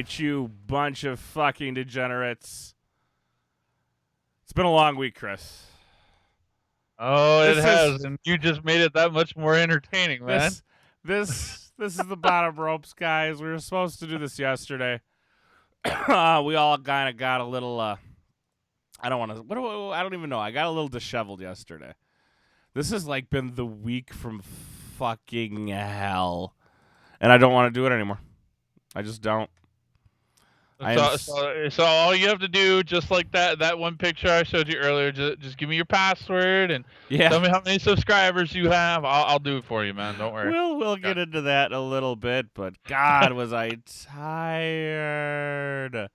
right, you bunch of fucking degenerates. It's been a long week, Chris. Oh, it has, and you just made it that much more entertaining, man. This is the bottom ropes, guys. We were supposed to do this yesterday. We all kind of got a little. I don't even know. I got a little disheveled yesterday. This has like been the week from fucking hell, and I don't want to do it anymore. I just don't. So all you have to do, just like that one picture I showed you earlier, just give me your password and tell me how many subscribers you have. I'll do it for you, man. Don't worry. We'll get into that in a little bit, but God, was I tired.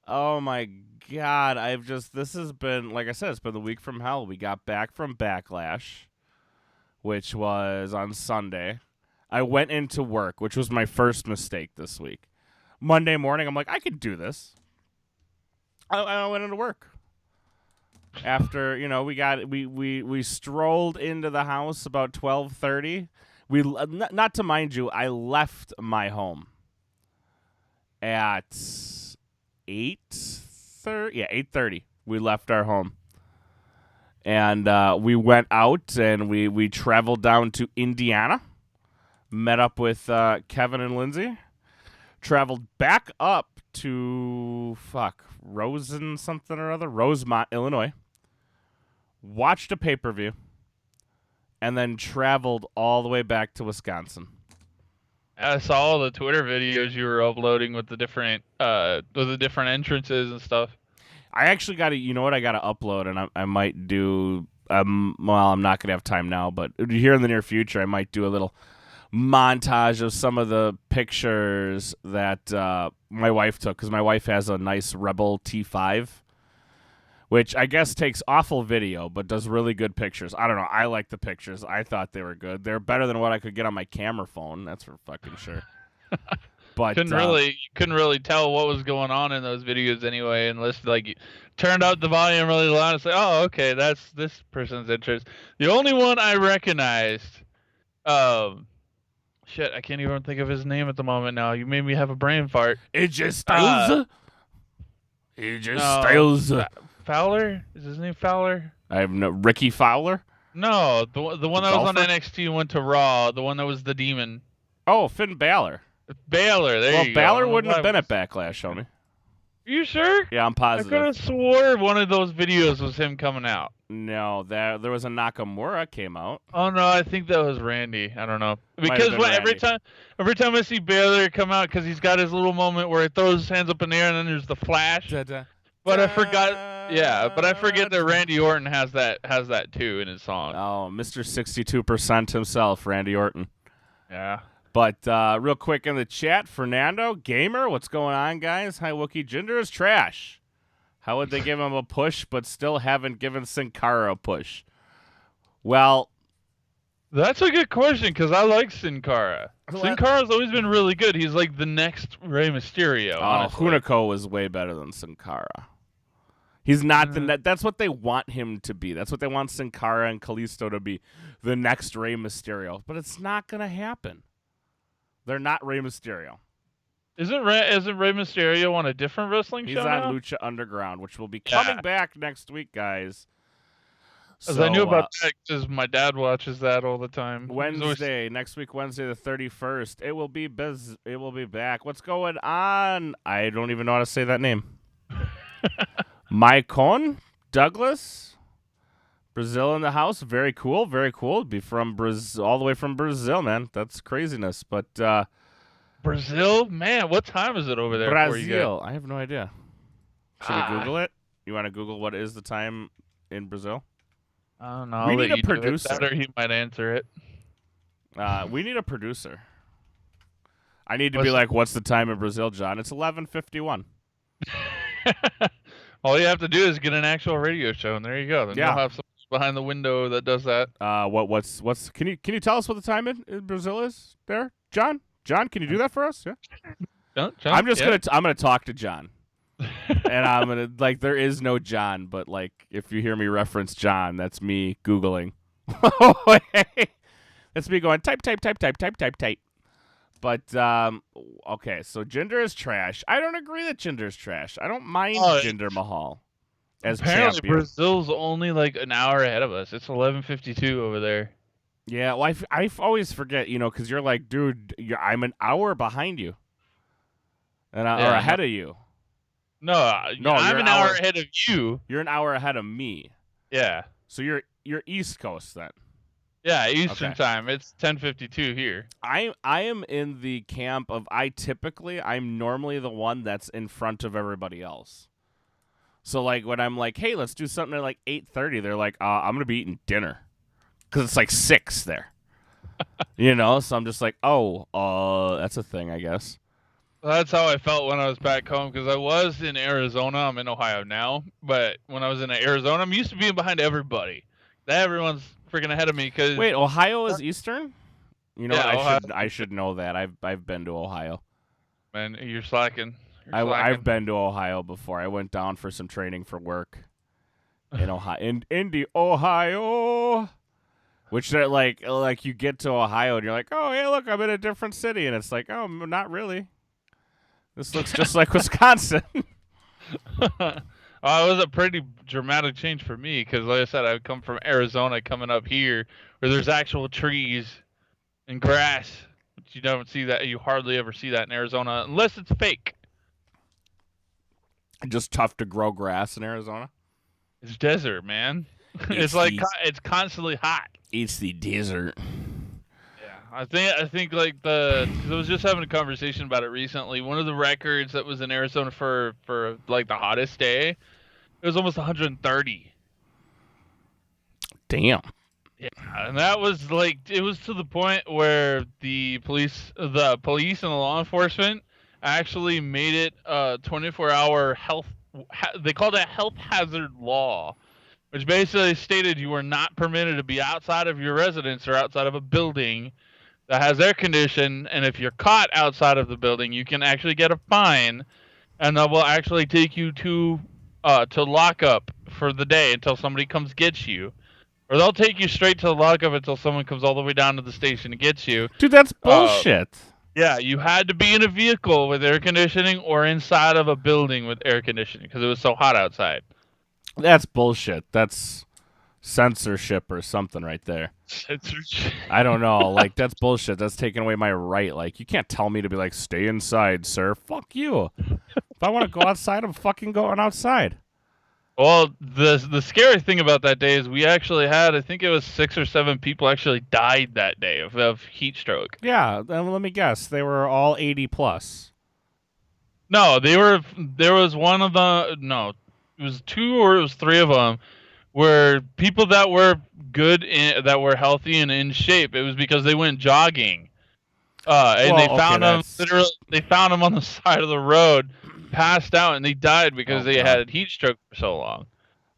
Oh my God, this has been, like I said, it's been the week from hell. We got back from Backlash, which was on Sunday. I went into work, which was my first mistake this week. Monday morning, I'm like, I could do this. I went into work. After, we strolled into the house about 12:30. Not to mind you, I left my home at 8:30. Yeah, 8:30. We left our home. And we went out and we traveled down to Indiana. Met up with Kevin and Lindsay. Traveled back up to Rosemont, Illinois. Watched a pay-per-view, and then traveled all the way back to Wisconsin. I saw all the Twitter videos you were uploading with the different entrances and stuff. I actually got to, I got to upload, and I might do. I'm not gonna have time now, but here in the near future, I might do a little montage of some of the pictures that my wife took, because my wife has a nice Rebel T5, which I guess takes awful video but does really good pictures. I don't know. I like the pictures. I thought they were good. They're better than what I could get on my camera phone. That's for fucking sure. But couldn't really tell what was going on in those videos anyway, unless you turned out the volume really loud and say, "Oh, okay, that's this person's interest." The only one I recognized, shit, I can't even think of his name at the moment now. You made me have a brain fart. AJ Styles? Styles. Fowler? Is his name Fowler? I have no... Ricky Fowler? No, the one that was on NXT and went to Raw. The one that was the demon. Oh, Finn Balor. Balor, there you go. Well, Balor wouldn't have been at Backlash, homie. You sure? Yeah, I'm positive. I could have swore one of those videos was him coming out. No, there was a Nakamura came out. Oh no, I think that was Randy. I don't know, because every time I see Balor come out, because he's got his little moment where he throws his hands up in the air and then there's the flash. But I forgot. Yeah, but I forget that Randy Orton has that too in his song. Oh, Mr. 62% himself, Randy Orton. Yeah. But real quick in the chat, Fernando Gamer, what's going on, guys? Hi, Wookie. Jinder is trash. How would they give him a push, but still haven't given Sin Cara a push? Well, that's a good question, because I like Sin Cara. Sin Cara's always been really good. He's like the next Rey Mysterio. Honestly. Hunico is way better than Sin Cara. He's not that's what they want him to be. That's what they want Sin Cara and Kalisto to be, the next Rey Mysterio. But it's not going to happen. They're not Rey Mysterio. Isn't Rey Mysterio on a different wrestling show now? He's on Lucha Underground, which will be coming back next week, guys. As I knew about that because my dad watches that all the time. Next week, Wednesday the 31st. It will be back. What's going on? I don't even know how to say that name. Maicon Douglas, Brazil in the house. Very cool, very cool. Be from Brazil, all the way from Brazil, man. That's craziness. But Brazil, man, what time is it over there? Brazil, I have no idea. Should we Google it? You want to Google what is the time in Brazil? I don't know. We need a producer. Or he might answer it. We need a producer. I need to be like, what's the time in Brazil, John? It's 11:51. All you have to do is get an actual radio show, and there you go. Then you'll have someone behind the window that does that. What's can you tell us what the time in Brazil is there, John? John, can you do that for us? Yeah. John, I'm gonna talk to John. And I'm gonna there is no John, but if you hear me reference John, that's me Googling. That's me going type. But okay, so Jinder is trash. I don't agree that Jinder's trash. I don't mind Jinder Mahal as apparently champion. Brazil's only like an hour ahead of us. It's 11:52 over there. Yeah, well, I always forget, because you're like, dude, I'm an hour behind you, and or ahead of you. No, I'm an hour ahead of you. You're an hour ahead of me. Yeah. So you're East Coast then. Yeah, Eastern time. It's 10:52 here. I am in the camp of I'm normally the one that's in front of everybody else. So like when I'm like, hey, let's do something at like 8:30, they're like, I'm gonna be eating dinner. Because it's like 6 there. So I'm just like, that's a thing, I guess. Well, that's how I felt when I was back home, because I was in Arizona. I'm in Ohio now. But when I was in Arizona, I'm used to being behind everybody. Everyone's freaking ahead of me. Wait, Ohio is Eastern? Yeah, I should know that. I've been to Ohio. Man, you're slacking. I've been to Ohio before. I went down for some training for work in Ohio, in Indy, Ohio. Which like you get to Ohio and you're like, oh, hey, look, I'm in a different city. And it's like, oh, not really. This looks just like Wisconsin. It was a pretty dramatic change for me because, like I said, I come from Arizona coming up here where there's actual trees and grass. But you don't see that. You hardly ever see that in Arizona unless it's fake. Just tough to grow grass in Arizona? It's desert, man. It's it's constantly hot. It's the desert. Yeah, I think like because I was just having a conversation about it recently. One of the records that was in Arizona for like the hottest day, it was almost 130. Damn. Yeah, and that was like it was to the point where the police and the law enforcement actually made it a 24-hour health. They called it a health hazard law, which basically stated you were not permitted to be outside of your residence or outside of a building that has air conditioning, and if you're caught outside of the building, you can actually get a fine, and that will actually take you to lockup for the day until somebody comes get you, or they'll take you straight to the lockup until someone comes all the way down to the station to get you. Dude, that's bullshit. Yeah, you had to be in a vehicle with air conditioning or inside of a building with air conditioning because it was so hot outside. That's bullshit. That's censorship or something right there. Censorship. I don't know. Like, that's bullshit. That's taking away my right. Like, you can't tell me to be like, stay inside, sir. Fuck you. If I want to go outside, I'm fucking going outside. Well, the scary thing about that day is we actually had, I think it was 6 or 7 people actually died that day of heat stroke. Yeah, let me guess. They were all 80 plus. No, there was one of the, no, it was 2 or it was 3 of them were people that were that were healthy and in shape. It was because they went jogging. And they found them literally, they found them on the side of the road, passed out, and they died because they had heat stroke for so long.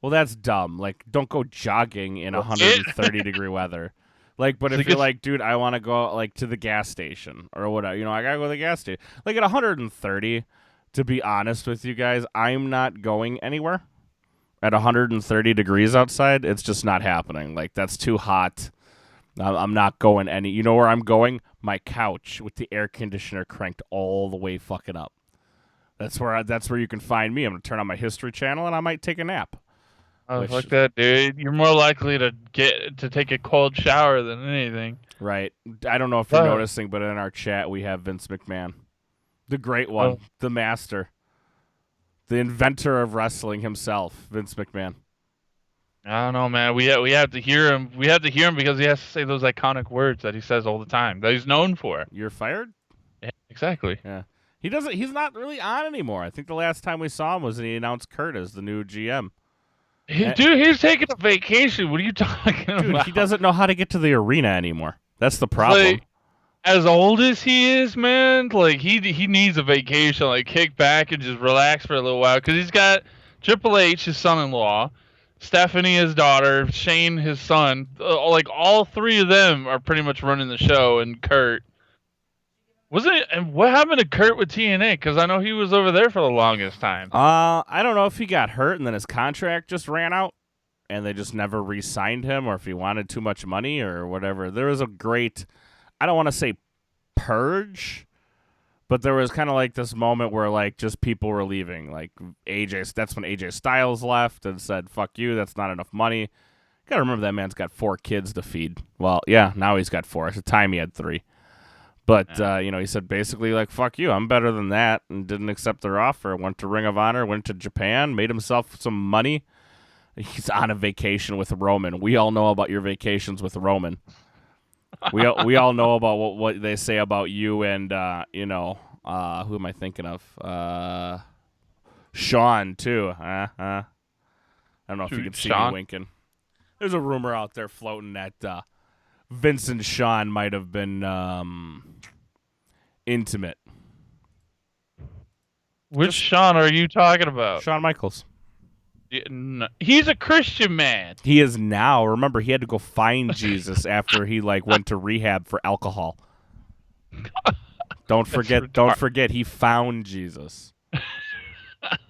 Well, that's dumb. Like, don't go jogging in 130 degree weather. Like, but if you're like, dude, I want to go like to the gas station or whatever, I gotta go to the gas station. Like at 130, to be honest with you guys, I'm not going anywhere. At 130 degrees outside, it's just not happening. Like, that's too hot. I'm not going any. You know where I'm going? My couch with the air conditioner cranked all the way fucking up. That's where you can find me. I'm gonna turn on my History Channel and I might take a nap. Oh, fuck that, dude. You're more likely to take a cold shower than anything. Right. I don't know if you're noticing, but in our chat we have Vince McMahon, the great one, the master, the inventor of wrestling himself, Vince McMahon. I don't know, man. We have to hear him. We have to hear him because he has to say those iconic words that he says all the time that he's known for. You're fired? Yeah, exactly. Yeah. He's not really on anymore. I think the last time we saw him was when he announced Kurt as the new GM. Dude, he's taking a vacation. What are you talking about? Dude, he doesn't know how to get to the arena anymore. That's the problem. Like, as old as he is, man, like he needs a vacation, like kick back and just relax for a little while, because he's got Triple H, his son-in-law, Stephanie, his daughter, Shane, his son. Like all 3 of them are pretty much running the show, and Kurt. And what happened to Kurt with TNA? Because I know he was over there for the longest time. I don't know if he got hurt and then his contract just ran out and they just never re-signed him, or if he wanted too much money or whatever. There was a great, I don't want to say purge, but there was kind of like this moment where like just people were leaving. Like that's when AJ Styles left and said, "Fuck you, that's not enough money." Gotta remember that man's got 4 kids to feed. Well, yeah, now he's got 4. At the time he had 3. But, he said basically like, fuck you, I'm better than that, and didn't accept their offer. Went to Ring of Honor, went to Japan, made himself some money. He's on a vacation with Roman. We all know about your vacations with Roman. We all know about what they say about you and, who am I thinking of? Sean, too. I don't know if you can see me winking. There's a rumor out there floating that Vince and Sean might have been intimate. Which Sean are you talking about? Shawn Michaels. No, he's a Christian man. He is now. Remember, he had to go find Jesus after he went to rehab for alcohol. Don't forget, he found Jesus.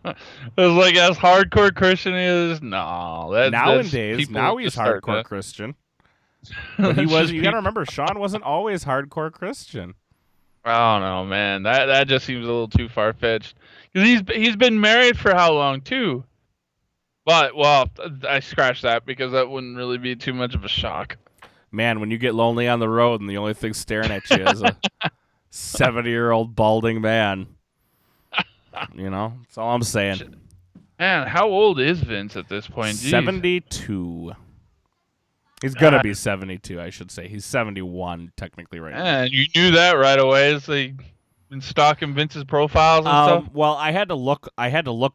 It was like as hardcore Christian is nowadays. Now he's hardcore Christian. But he was. You gotta remember, Sean wasn't always hardcore Christian. I don't know, man. That just seems a little too far fetched. Because he's been married for how long too? But I scratched that because that wouldn't really be too much of a shock. Man, when you get lonely on the road and the only thing staring at you is a 70-year-old balding man. That's all I'm saying. Man, how old is Vince at this point? Jeez. 72. He's gonna be 72, I should say. He's 71 technically right now. And you knew that right away. It's like been stalking Vince's profiles and stuff. Well, I had to look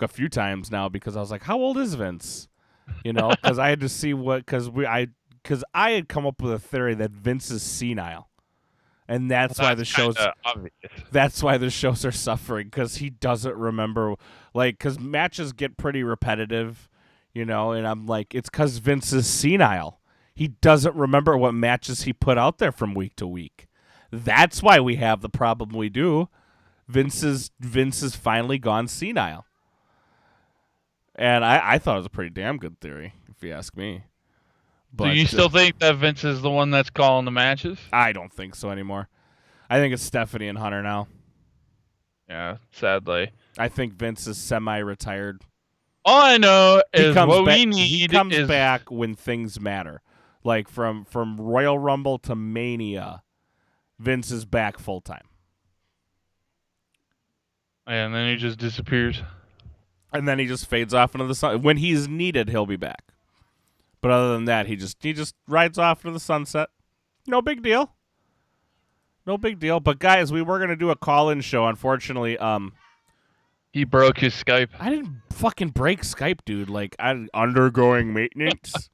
a few times now because I was like, how old is Vince? Because I had to see because I had come up with a theory that Vince is senile. And that's why the shows. That's why the shows are suffering, because he doesn't remember, because matches get pretty repetitive, and I'm like, it's because Vince is senile. He doesn't remember what matches he put out there from week to week. That's why we have the problem we do. Vince is finally gone senile, and I thought it was a pretty damn good theory, if you ask me. But, do you still think that Vince is the one that's calling the matches? I don't think so anymore. I think it's Stephanie and Hunter now. Yeah, sadly. I think Vince is semi-retired. All I know is what we need he comes back when things matter. Like from Royal Rumble to Mania, Vince is back full-time. And then he just disappears. And then he just fades off into the sun. When he's needed, he'll be back. But other than that, he just rides off into the sunset. No big deal. No big deal. But guys, we were gonna do a call-in show. Unfortunately, he broke his Skype. I didn't fucking break Skype, dude. I'm undergoing maintenance.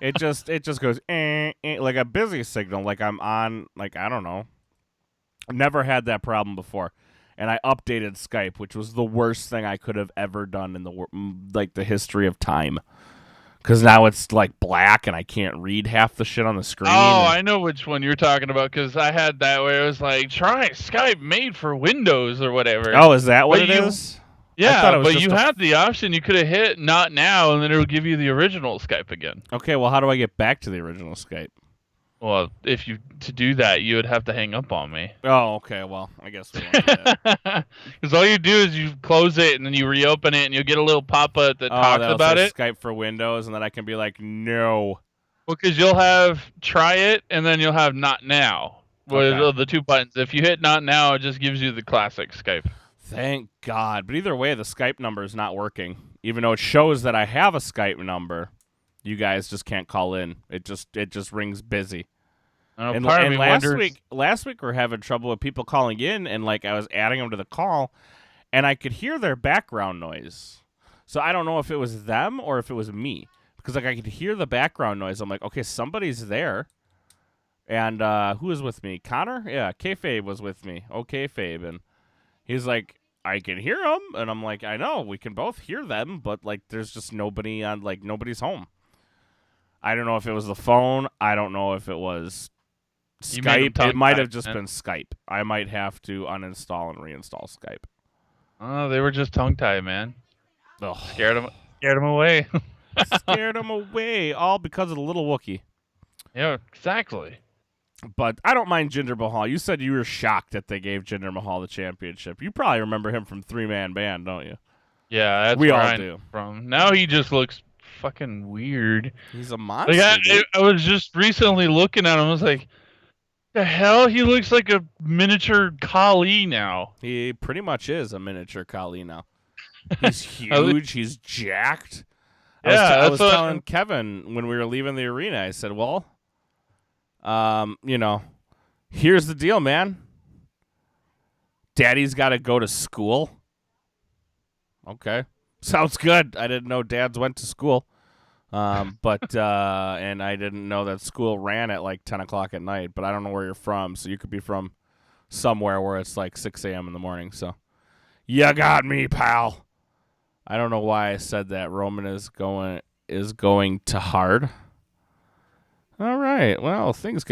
it just goes like a busy signal. Like I'm on. I don't know. I've never had that problem before, and I updated Skype, which was the worst thing I could have ever done in the history of time. Because now it's black and I can't read half the shit on the screen. Oh, I know which one you're talking about, because I had that where it was like, try Skype made for Windows or whatever. Oh, is that what it is? Yeah, but you had the option. You could have hit not now, and then it will give you the original Skype again. Okay, well, how do I get back to the original Skype? Well, to do that, you would have to hang up on me. Oh, okay. Well, I guess we won't do that. Because all you do is you close it, and then you reopen it, and you'll get a little pop-up that talks about it. Skype for Windows, and then I can be like, no. Well, because you'll have try it, and then you'll have not now. With the 2 buttons. If you hit not now, it just gives you the classic Skype. Thank God. But either way, the Skype number is not working. Even though it shows that I have a Skype number, you guys just can't call in. It just rings busy. And last week we're having trouble with people calling in, and I was adding them to the call, and I could hear their background noise. So I don't know if it was them or if it was me, because I could hear the background noise. I'm like, okay, somebody's there. And who was with me? Connor? Yeah, Kayfabe was with me. Okay, Fabe, and he's like, I can hear them, and I'm like, I know, we can both hear them, but there's just nobody on, nobody's home. I don't know if it was the phone. I don't know if it was Skype. It might have just been Skype. I might have to uninstall and reinstall Skype. Oh, they were just tongue-tied, man. Ugh. Scared them away. Scared them away, all because of the little Wookiee. Yeah, exactly. But I don't mind Jinder Mahal. You said you were shocked that they gave Jinder Mahal the championship. You probably remember him from 3-Man Band, don't you? Yeah, that's we where all I do. know from. Now he just looks fucking weird. He's a monster, dude. I was just recently looking at him. I was like, the hell? He looks like a miniature Kali now. He pretty much is a miniature Kali now. He's huge. He's jacked. I was telling Kevin when we were leaving the arena, I said, well, here's the deal, man. Daddy's got to go to school. Okay. Sounds good. I didn't know dads went to school. But and I didn't know that school ran at like 10 o'clock at night, but I don't know where you're from. So you could be from somewhere where it's like 6 a.m. in the morning. So you got me, pal. I don't know why I said that. Roman is going to hard. All right. Well, things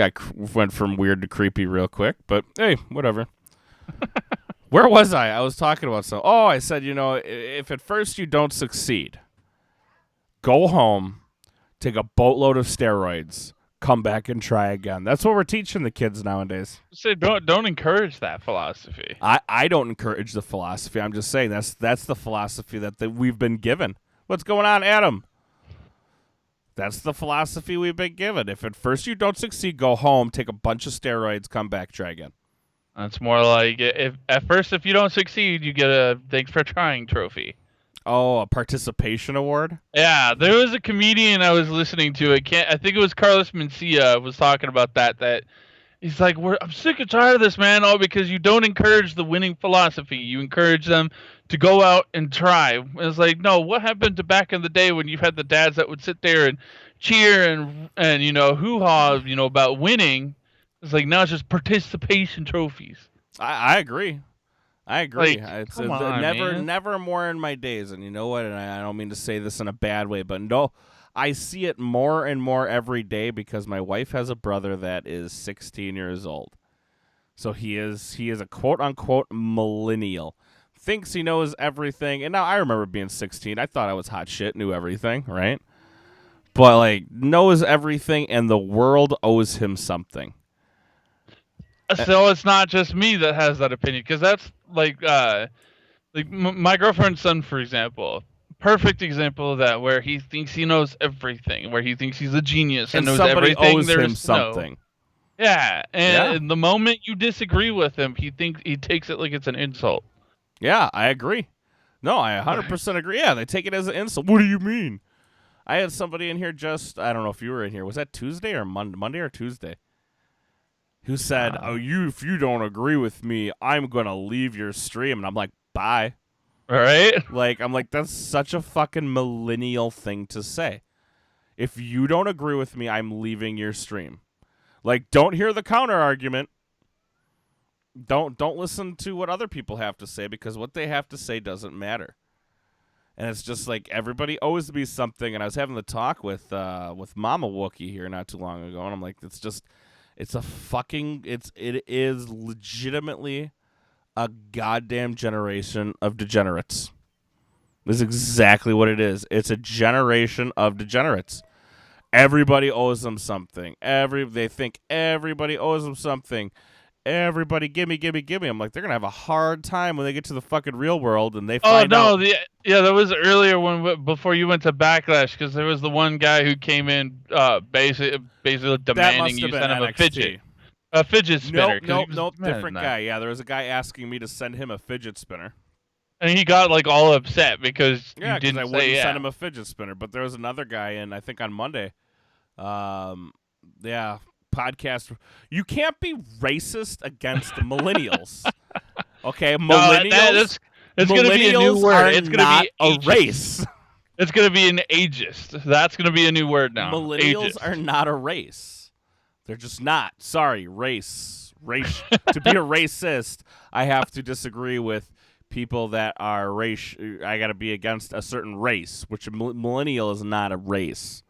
went from weird to creepy real quick, but hey, whatever. Where was I? I was talking about something. Oh, I said, if at first you don't succeed, go home, take a boatload of steroids, come back and try again. That's what we're teaching the kids nowadays. So don't encourage that philosophy. I don't encourage the philosophy. I'm just saying that's the philosophy that we've been given. What's going on, Adam? That's the philosophy we've been given. If at first you don't succeed, go home, take a bunch of steroids, come back, try again. That's more like if you don't succeed, you get a thanks for trying trophy. Oh, a participation award? Yeah, there was a comedian I was listening to. I think it was Carlos Mencia was talking about that he's like, I'm sick and tired of this, man. All because you don't encourage the winning philosophy. You encourage them to go out and try. It's like, no, what happened to back in the day when you had the dads that would sit there and cheer and hoo-ha, about winning? It's like now it's just participation trophies. I agree. Like, it's man. never more in my days. And you know what? And I don't mean to say this in a bad way, but no, I see it more and more every day because my wife has a brother that is 16 years old. So he is a quote unquote millennial. Thinks he knows everything. And now I remember being 16. I thought I was hot shit, knew everything, right? But like knows everything and the world owes him something. So it's not just me that has that opinion, because that's like my girlfriend's son, for example. Perfect example of that, where he thinks he knows everything, where he thinks he's a genius and knows somebody everything owes there him is to know. something. Yeah, and the moment you disagree with him, he takes it like it's an insult. Yeah, I agree. No, I 100% agree. Yeah, they take it as an insult. What do you mean? I had somebody in here I don't know if you were in here. Was that Tuesday or Monday or Tuesday? Who said, if you don't agree with me, I'm going to leave your stream. And I'm like, bye. All right. I'm like, that's such a fucking millennial thing to say. If you don't agree with me, I'm leaving your stream. Like, don't hear the counter argument. Don't listen to what other people have to say, because what they have to say doesn't matter. And it's just like everybody owes me something. And I was having the talk with Mama Wookie here not too long ago, and I'm like, it is legitimately a goddamn generation of degenerates. This is exactly what it is. It's a generation of degenerates. Everybody owes them something. They think everybody owes them something. Everybody, gimme. I'm like, they're gonna have a hard time when they get to the fucking real world and they find out. That was earlier before you went to Backlash, because there was the one guy who came in basically demanding you send him a fidget spinner. Nope, different guy. Yeah, there was a guy asking me to send him a fidget spinner. And he got like all upset because I wouldn't send him a fidget spinner. But there was another guy in, I think on Monday. Podcast. You can't be racist against millennials. Okay, millennials. It's going to be a new word. It's going to be a race. It's going to be an ageist. That's going to be a new word now. Millennials are not a race. They're just not. Sorry, race. To be a racist, I have to disagree with people that are race. I got to be against a certain race, which a millennial is not a race.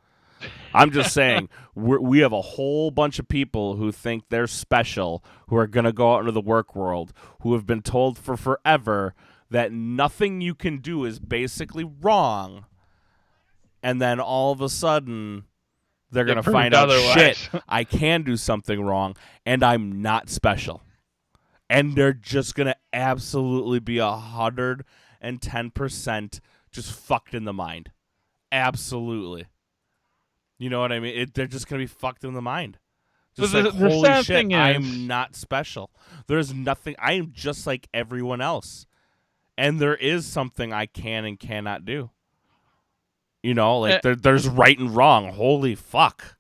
I'm just saying we have a whole bunch of people who think they're special, who are going to go out into the work world, who have been told for forever that nothing you can do is basically wrong. And then all of a sudden They're going to find out, shit, I can do something wrong, and I'm not special. And they're just going to absolutely be 110% just fucked in the mind. Absolutely. You know what I mean? They're just going to be fucked in the mind. Just like, holy shit, I'm not special. There's nothing. I am just like everyone else. And there is something I can and cannot do. You know, like there's right and wrong. Holy fuck.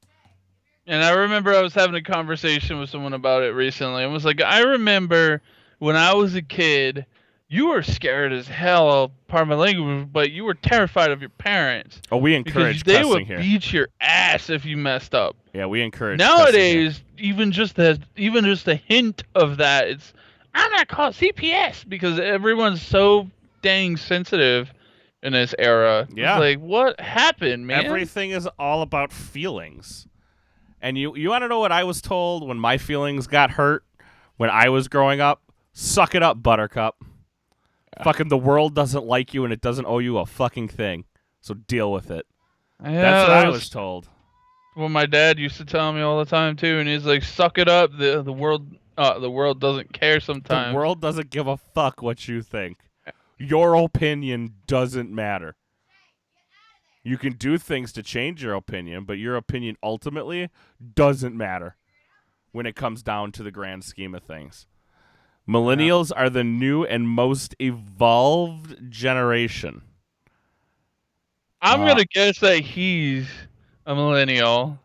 And I remember I was having a conversation with someone about it recently. And was like, I remember when I was a kid, you were scared as hell, pardon my language, but you were terrified of your parents. Oh, we encourage cussing here. They would beat your ass if you messed up. Yeah, we encourage nowadays, even just a hint of that, it's, I'm going to call CPS because everyone's so dang sensitive in this era. Yeah. It's like, what happened, man? Everything is all about feelings. And you want to know what I was told when my feelings got hurt when I was growing up? Suck it up, Buttercup. Yeah. Fucking the world doesn't like you and it doesn't owe you a fucking thing. So deal with it. Yeah, that's what I was told. Well, my dad used to tell me all the time too, and he's like, "Suck it up. The world doesn't care sometimes. The world doesn't give a fuck what you think. Your opinion doesn't matter. You can do things to change your opinion, but your opinion ultimately doesn't matter when it comes down to the grand scheme of things. Millennials are the new and most evolved generation. I'm going to guess that he's a millennial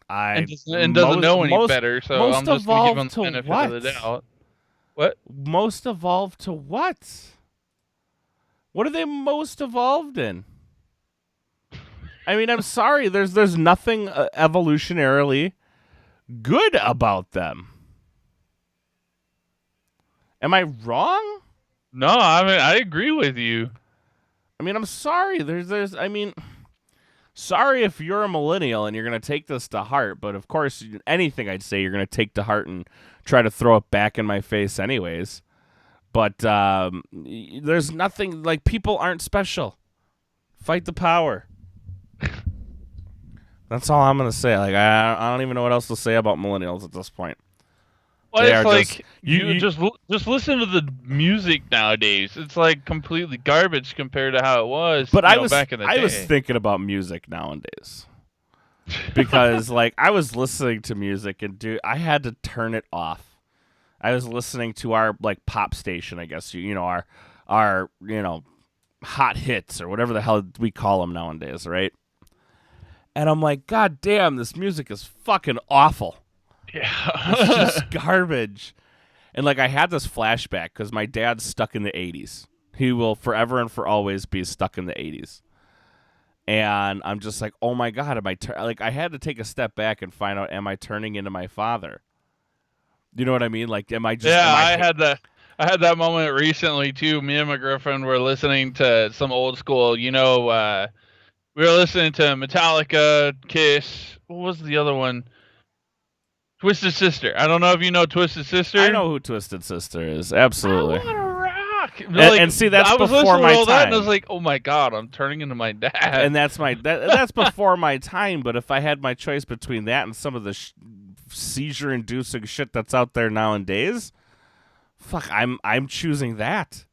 and doesn't know any better, so I'm just going to give him the benefit of the doubt. What? Most evolved to what? What are they most evolved in? I mean, I'm sorry. There's nothing evolutionarily good about them. Am I wrong? No, I mean, I agree with you. I mean, I'm sorry. Sorry if you're a millennial and you're going to take this to heart, but of course, anything I'd say you're going to take to heart and try to throw it back in my face anyways. But there's nothing, like, people aren't special. Fight the power. That's all I'm going to say. Like, I don't even know what else to say about millennials at this point. Well, it's like you just listen to the music nowadays. It's like completely garbage compared to how it was. But back in the day. I was thinking about music nowadays because like I was listening to music and I had to turn it off. I was listening to our like pop station, I guess our hot hits or whatever the hell we call them nowadays, right? And I'm like, God damn, this music is fucking awful. Yeah. It's just garbage. And like I had this flashback because my dad's stuck in the 80s. He will forever and for always be stuck in the 80s. And I'm just like, oh my God, I had to take a step back and find out, am I turning into my father? You know what I mean? Like, am I just... Yeah, I had that moment recently too. Me and my girlfriend were listening to some old school, we were listening to Metallica, Kiss. What was the other one? Twisted Sister. I don't know if you know Twisted Sister. I know who Twisted Sister is. Absolutely. I wanna rock. And see, that's before my time. That and I was like, oh my God, I'm turning into my dad. And that's that's before my time. But if I had my choice between that and some of the seizure-inducing shit that's out there nowadays, fuck, I'm choosing that.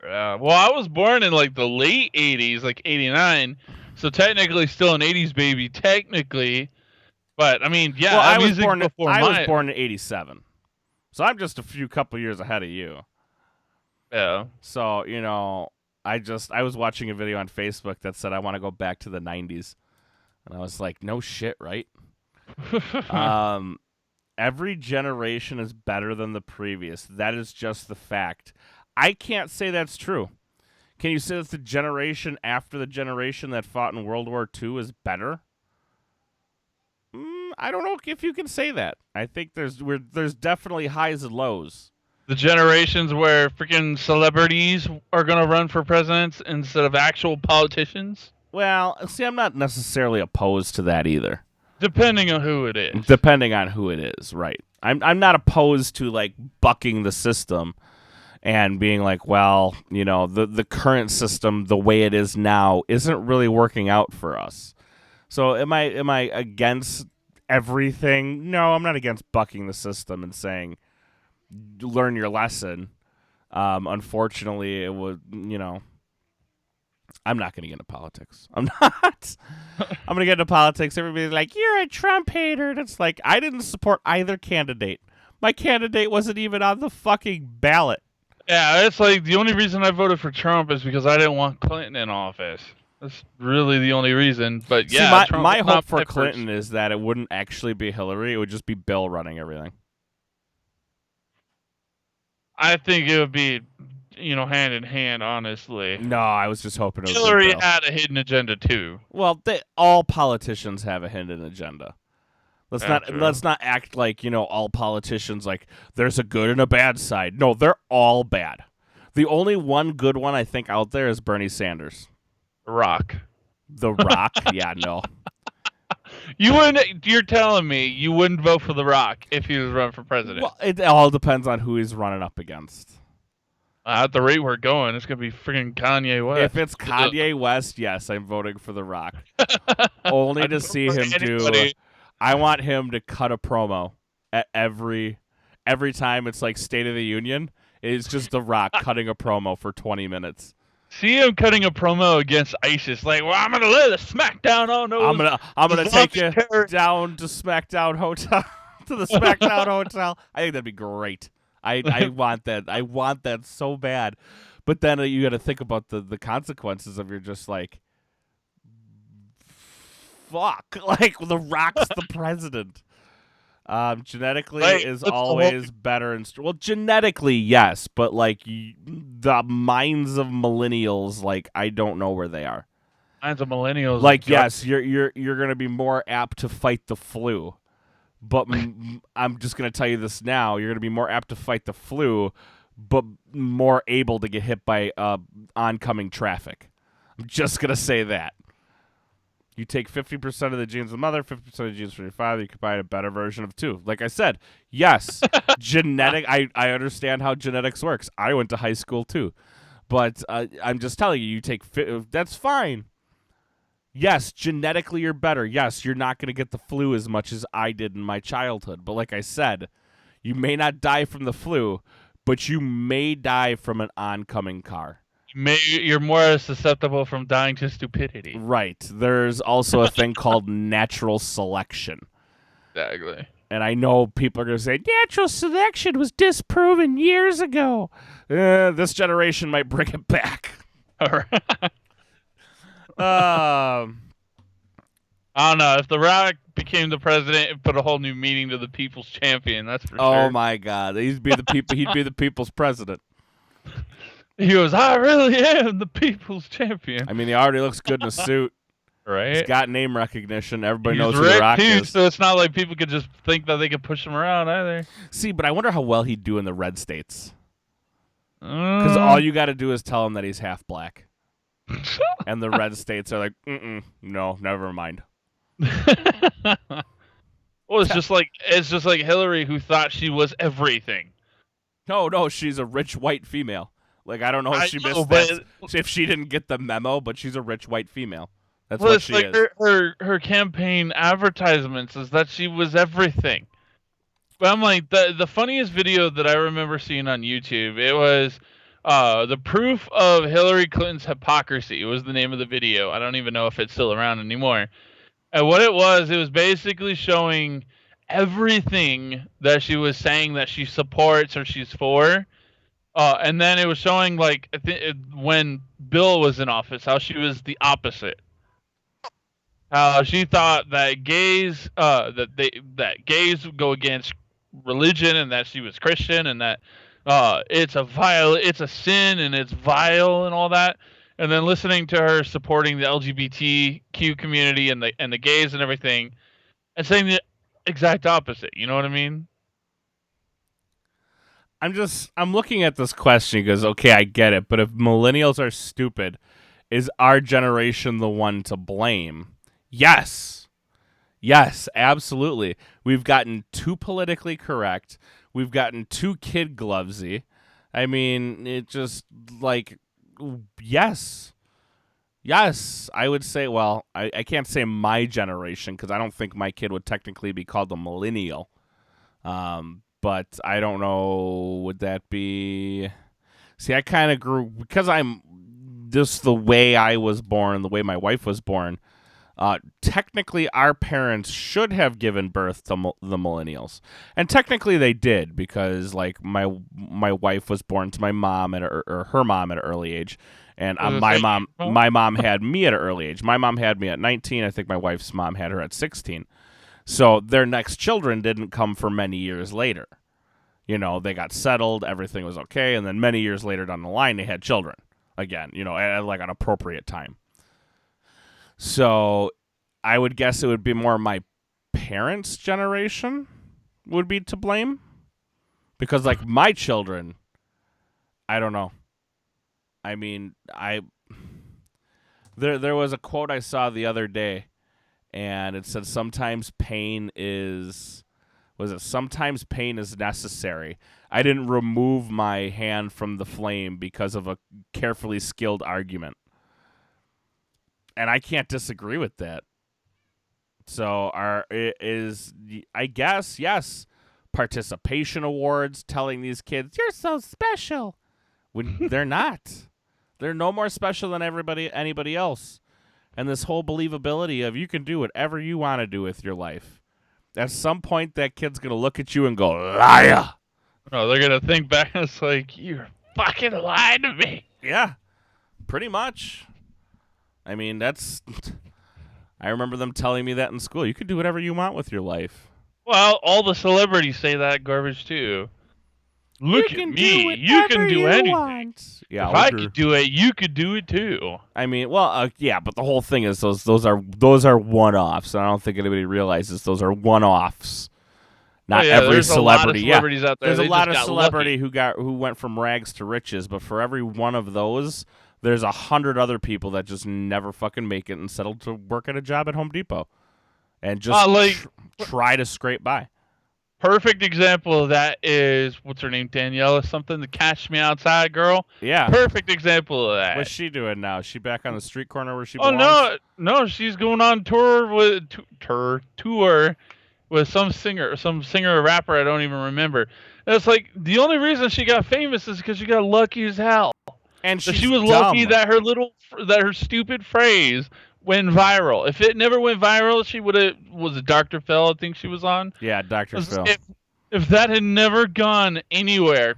Well, I was born in like the late 80s, like 89. So technically still an 80s baby, technically. But I mean, yeah, well, I was born in 87. So I'm just a couple years ahead of you. Yeah. So, I was watching a video on Facebook that said I want to go back to the 90s. And I was like, no shit, right? Every generation is better than the previous. That is just the fact. I can't say that's true. Can you say that the generation after the generation that fought in World War II is better? I don't know if you can say that. I think there's definitely highs and lows. The generations where freaking celebrities are going to run for presidents instead of actual politicians? Well, see, I'm not necessarily opposed to that either. Depending on who it is. Depending on who it is, right. I'm not opposed to, like, bucking the system and being like, well, the current system, the way it is now, isn't really working out for us. So am I against everything? No, I'm not against bucking the system and saying learn your lesson. Unfortunately, it would, I'm not going to get into politics. I'm not. I'm going to get into politics. Everybody's like, you're a Trump hater. And it's like, I didn't support either candidate. My candidate wasn't even on the fucking ballot. Yeah, it's like the only reason I voted for Trump is because I didn't want Clinton in office. That's really the only reason. But yeah, See, Trump my hope for my Clinton is that it wouldn't actually be Hillary. It would just be Bill running everything. I think it would be, hand in hand, honestly. No, I was just hoping it was Hillary Bill. had a hidden agenda too. Well, all politicians have a hidden agenda. Let's not act like, all politicians, like there's a good and a bad side. No, they're all bad. The only one good one I think out there is Bernie Sanders. Rock. The Rock? Yeah, no. You're telling me you wouldn't vote for The Rock if he was running for president? Well, it all depends on who he's running up against. At the rate we're going, it's going to be freaking Kanye West. If it's Kanye West, yes, I'm voting for The Rock. Only to see him do... I want him to cut a promo at every time it's like State of the Union. It's just The Rock cutting a promo for 20 minutes. See him cutting a promo against ISIS, like, well, I'm gonna lay the smackdown on those. I'm gonna take you down to SmackDown Hotel, to the SmackDown Hotel. I think that'd be great. I want that. I want that so bad. But then you got to think about the consequences of you're just like, fuck, like The Rock's the president. Genetically is always better. Well, genetically, yes, but like the minds of millennials, like I don't know where they are. Minds of millennials, like yes, you're gonna be more apt to fight the flu, but I'm just gonna tell you this now: you're gonna be more apt to fight the flu, but more able to get hit by oncoming traffic. I'm just gonna say that. You take 50% of the genes of the mother, 50% of the genes from your father, you combine a better version of two. Like I said, yes, genetic. I understand how genetics works. I went to high school too. But I'm just telling you, that's fine. Yes, genetically you're better. Yes, you're not going to get the flu as much as I did in my childhood. But like I said, you may not die from the flu, but you may die from an oncoming car. You're more susceptible from dying to stupidity. Right. There's also a thing called natural selection. Exactly. And I know people are going to say, natural selection was disproven years ago. This generation might bring it back. All right. I don't know. If The Rock became the president, it put a whole new meaning to the people's champion. That's for sure. Oh, my God. He'd be the people's president. He goes, I really am the people's champion. I mean, he already looks good in a suit. Right. He's got name recognition. Everybody knows who The Rock is. So it's not like people could just think that they could push him around either. See, but I wonder how well he'd do in the red states. Because all you got to do is tell him that he's half black. And the red states are like, no, never mind. Well, it's just like Hillary, who thought she was everything. No, she's a rich white female. Like, I don't know if she missed that, if she didn't get the memo, but she's a rich white female. That's what she is. Her campaign advertisements is that she was everything. But I'm like, the funniest video that I remember seeing on YouTube, it was the proof of Hillary Clinton's hypocrisy was the name of the video. I don't even know if it's still around anymore. And what it was basically showing everything that she was saying that she supports or she's for. And then it was showing, like, when Bill was in office, how she was the opposite. How she thought that gays that gays would go against religion, and that she was Christian, and that it's a sin and it's vile and all that. And then listening to her supporting the LGBTQ community and the gays and everything, and saying the exact opposite. You know what I mean? I'm looking at this question because, okay, I get it, but if millennials are stupid, is our generation the one to blame? Yes. Yes, absolutely. We've gotten too politically correct. We've gotten too kid glovesy. I mean, it just, like, yes. Yes, I would say, well, I can't say my generation because I don't think my kid would technically be called a millennial. But I don't know, would that be... See, I kind of grew, because I'm just the way I was born, the way my wife was born, technically our parents should have given birth to the millennials. And technically they did because, like, my wife was born to my mom or her mom at an early age. And my mom had me at an early age. My mom had me at 19. I think my wife's mom had her at 16. So their next children didn't come for many years later. You know, they got settled, everything was okay, and then many years later down the line, they had children again, you know, at like an appropriate time. So I would guess it would be more my parents' generation would be to blame. Because, like, my children, I don't know. I mean, there was a quote I saw the other day, and it said sometimes pain is necessary. I didn't remove my hand from the flame because of a carefully skilled argument. And I can't disagree with that. So I guess, yes, participation awards telling these kids, you're so special. When they're not. They're no more special than anybody else. And this whole believability of you can do whatever you want to do with your life. At some point, that kid's going to look at you and go, liar. No, they're going to think back and it's like, you're fucking lying to me. Yeah, pretty much. I mean, I remember them telling me that in school. You can do whatever you want with your life. Well, all the celebrities say that garbage, too. Look at me. You can do anything. Want. Yeah, if I could do it, you could do it too. I mean, well, yeah, but the whole thing is those are one-offs. And I don't think anybody realizes those are one-offs. Not every celebrity. There's a lot of celebrities out there. There's a lot of celebrity who went from rags to riches, but for every one of those, there's 100 other people that just never fucking make it and settled to work at a job at Home Depot and just try to scrape by. Perfect example of that is, what's her name, Danielle or something, the Cash Me Outside girl. Yeah. Perfect example of that. What's she doing now? Is she back on the street corner where she belongs? Oh, no, she's going on tour with some singer or rapper I don't even remember. And it's like, the only reason she got famous is because she got lucky as hell. And she was lucky that her stupid phrase went viral. If it never went viral, she would have... Was it Dr. Phil I think she was on? Yeah, Dr. Phil. If that had never gone anywhere,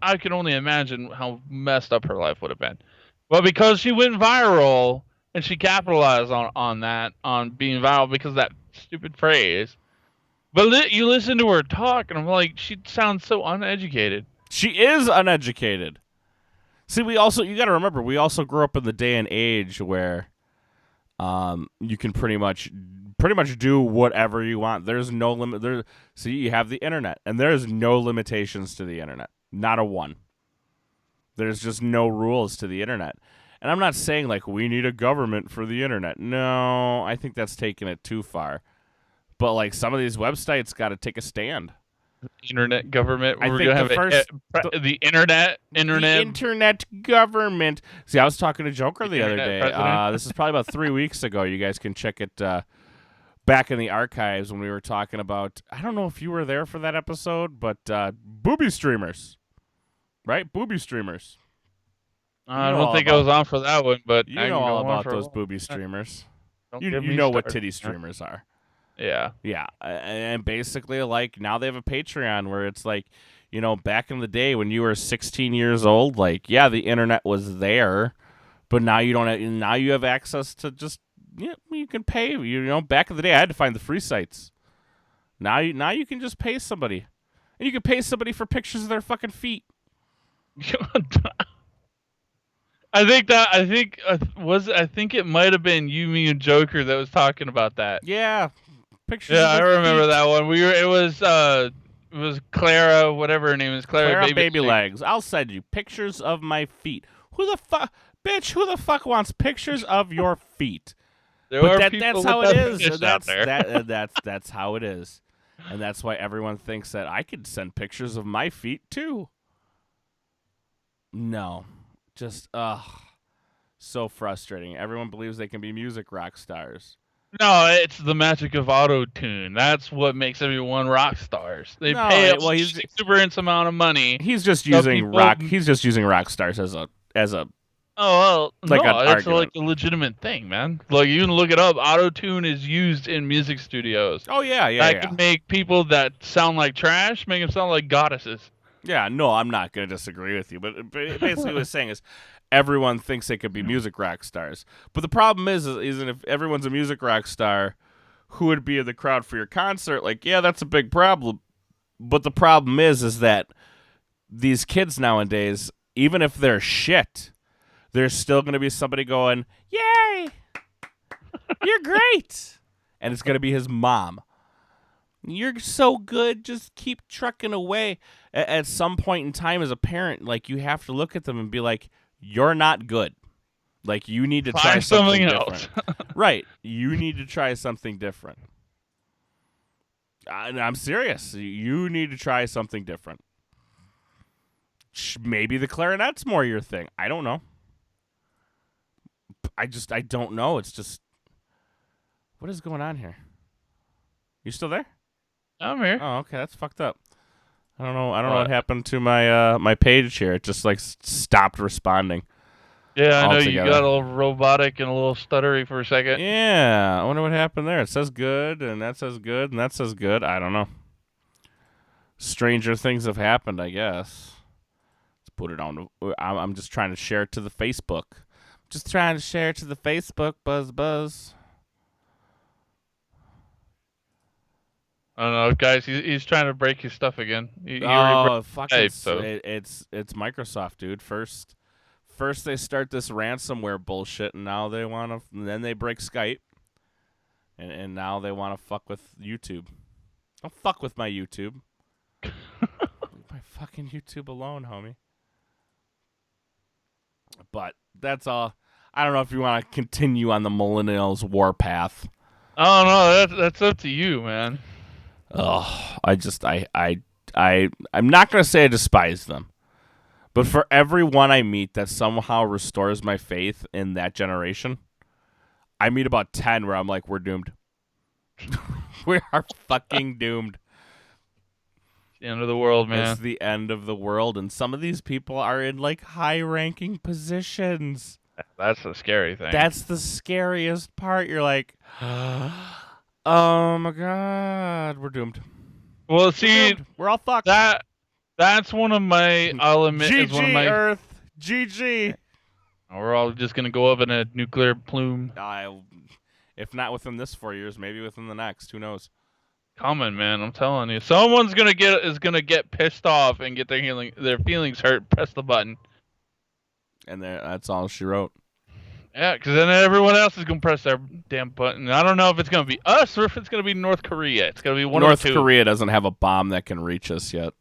I could only imagine how messed up her life would have been. But because she went viral, and she capitalized on that, on being viral because of that stupid phrase. But you listen to her talk, and I'm like, she sounds so uneducated. She is uneducated. See, you got to remember, we also grew up in the day and age where... you can pretty much do whatever you want. There's no limit. See, you have the internet, and there's no limitations to the internet. Not a one. There's just no rules to the internet. And I'm not saying, like, we need a government for the internet. No, I think that's taking it too far. But, like, some of these websites got to take a stand. Internet government. We're going to have the internet. The internet government. See, I was talking to Joker the other day. This is probably about 3 weeks ago. You guys can check it back in the archives when we were talking about, I don't know if you were there for that episode, but booby streamers. Right? Booby streamers. I don't think I was on for that one, but you know all about those booby streamers. You know what titty streamers are. Yeah. Yeah. And basically, like, now they have a Patreon where it's like, you know, back in the day when you were 16 years old, like, yeah, the internet was there, but now you don't now you have access to just, you can pay. You know, back in the day, I had to find the free sites. Now you can just pay somebody. And you can pay somebody for pictures of their fucking feet. I think it might have been you, me, and Joker that was talking about that. Yeah. Pictures. Yeah, I remember that one. It was Clara, whatever her name is, Clara Baby Legs. I'll send you pictures of my feet. Who the fuck wants pictures of your feet? That's how it is. That's how it is. And that's why everyone thinks that I could send pictures of my feet too. No. Just So frustrating. Everyone believes they can be music rock stars. No, it's the magic of auto-tune. That's what makes everyone rock stars. They pay a super amount of money. He's just using rock. He's just using rock stars as a. Oh, well, like no, it's argument. like a legitimate thing, man. Like, you can look it up. Auto-tune is used in music studios. Oh, yeah. That can make people that sound like trash, make them sound like goddesses. Yeah, no, I'm not going to disagree with you. But basically what it's saying is everyone thinks they could be music rock stars. But the problem is if everyone's a music rock star, who would be in the crowd for your concert? Like, yeah, that's a big problem. But the problem is that these kids nowadays, even if they're shit, there's still going to be somebody going, yay, you're great. And it's going to be his mom. You're so good, just keep trucking away. At some point in time as a parent, like, you have to look at them and be like, you're not good. Like, you need to try something else. Right. You need to try something different. I'm serious. You need to try something different. Maybe the clarinet's more your thing. I don't know. I don't know. It's just, what is going on here? You still there? I'm here. Oh, okay. That's fucked up. I don't know what happened to my my page here. It just like stopped responding. Yeah, I know you got a little robotic and a little stuttery for a second. Yeah, I wonder what happened there. It says good, and that says good, and that says good. I don't know. Stranger things have happened, I guess. Let's put it on. I'm just trying to share it to the Facebook. Just trying to share it to the Facebook. Buzz. I don't know, guys. He's trying to break his stuff again. Fuck it! It's Microsoft, dude. First they start this ransomware bullshit, and now they want to. Then they break Skype, and now they want to fuck with YouTube. Don't fuck with my YouTube. Leave my fucking YouTube alone, homie. But that's all. I don't know if you want to continue on the millennials warpath. Oh no, that's up to you, man. Oh, I'm not gonna say I despise them, but for everyone I meet that somehow restores my faith in that generation, I meet about 10 where I'm like, we're doomed. We are fucking doomed. It's the end of the world, man. It's the end of the world, and some of these people are in like high-ranking positions. That's the scary thing. That's the scariest part. You're like, oh my god, we're doomed. Well, see, we're all fucked. That's one of my. I'll admit, GG, is one of my Earth. GG. We're all just gonna go up in a nuclear plume. If not within this 4 years, maybe within the next. Who knows? Coming, man. I'm telling you, someone's gonna get pissed off and get their feelings hurt. Press the button. And that's all she wrote. Yeah, because then everyone else is going to press their damn button. I don't know if it's going to be us or if it's going to be North Korea. It's going to be one of the two. North Korea doesn't have a bomb that can reach us yet.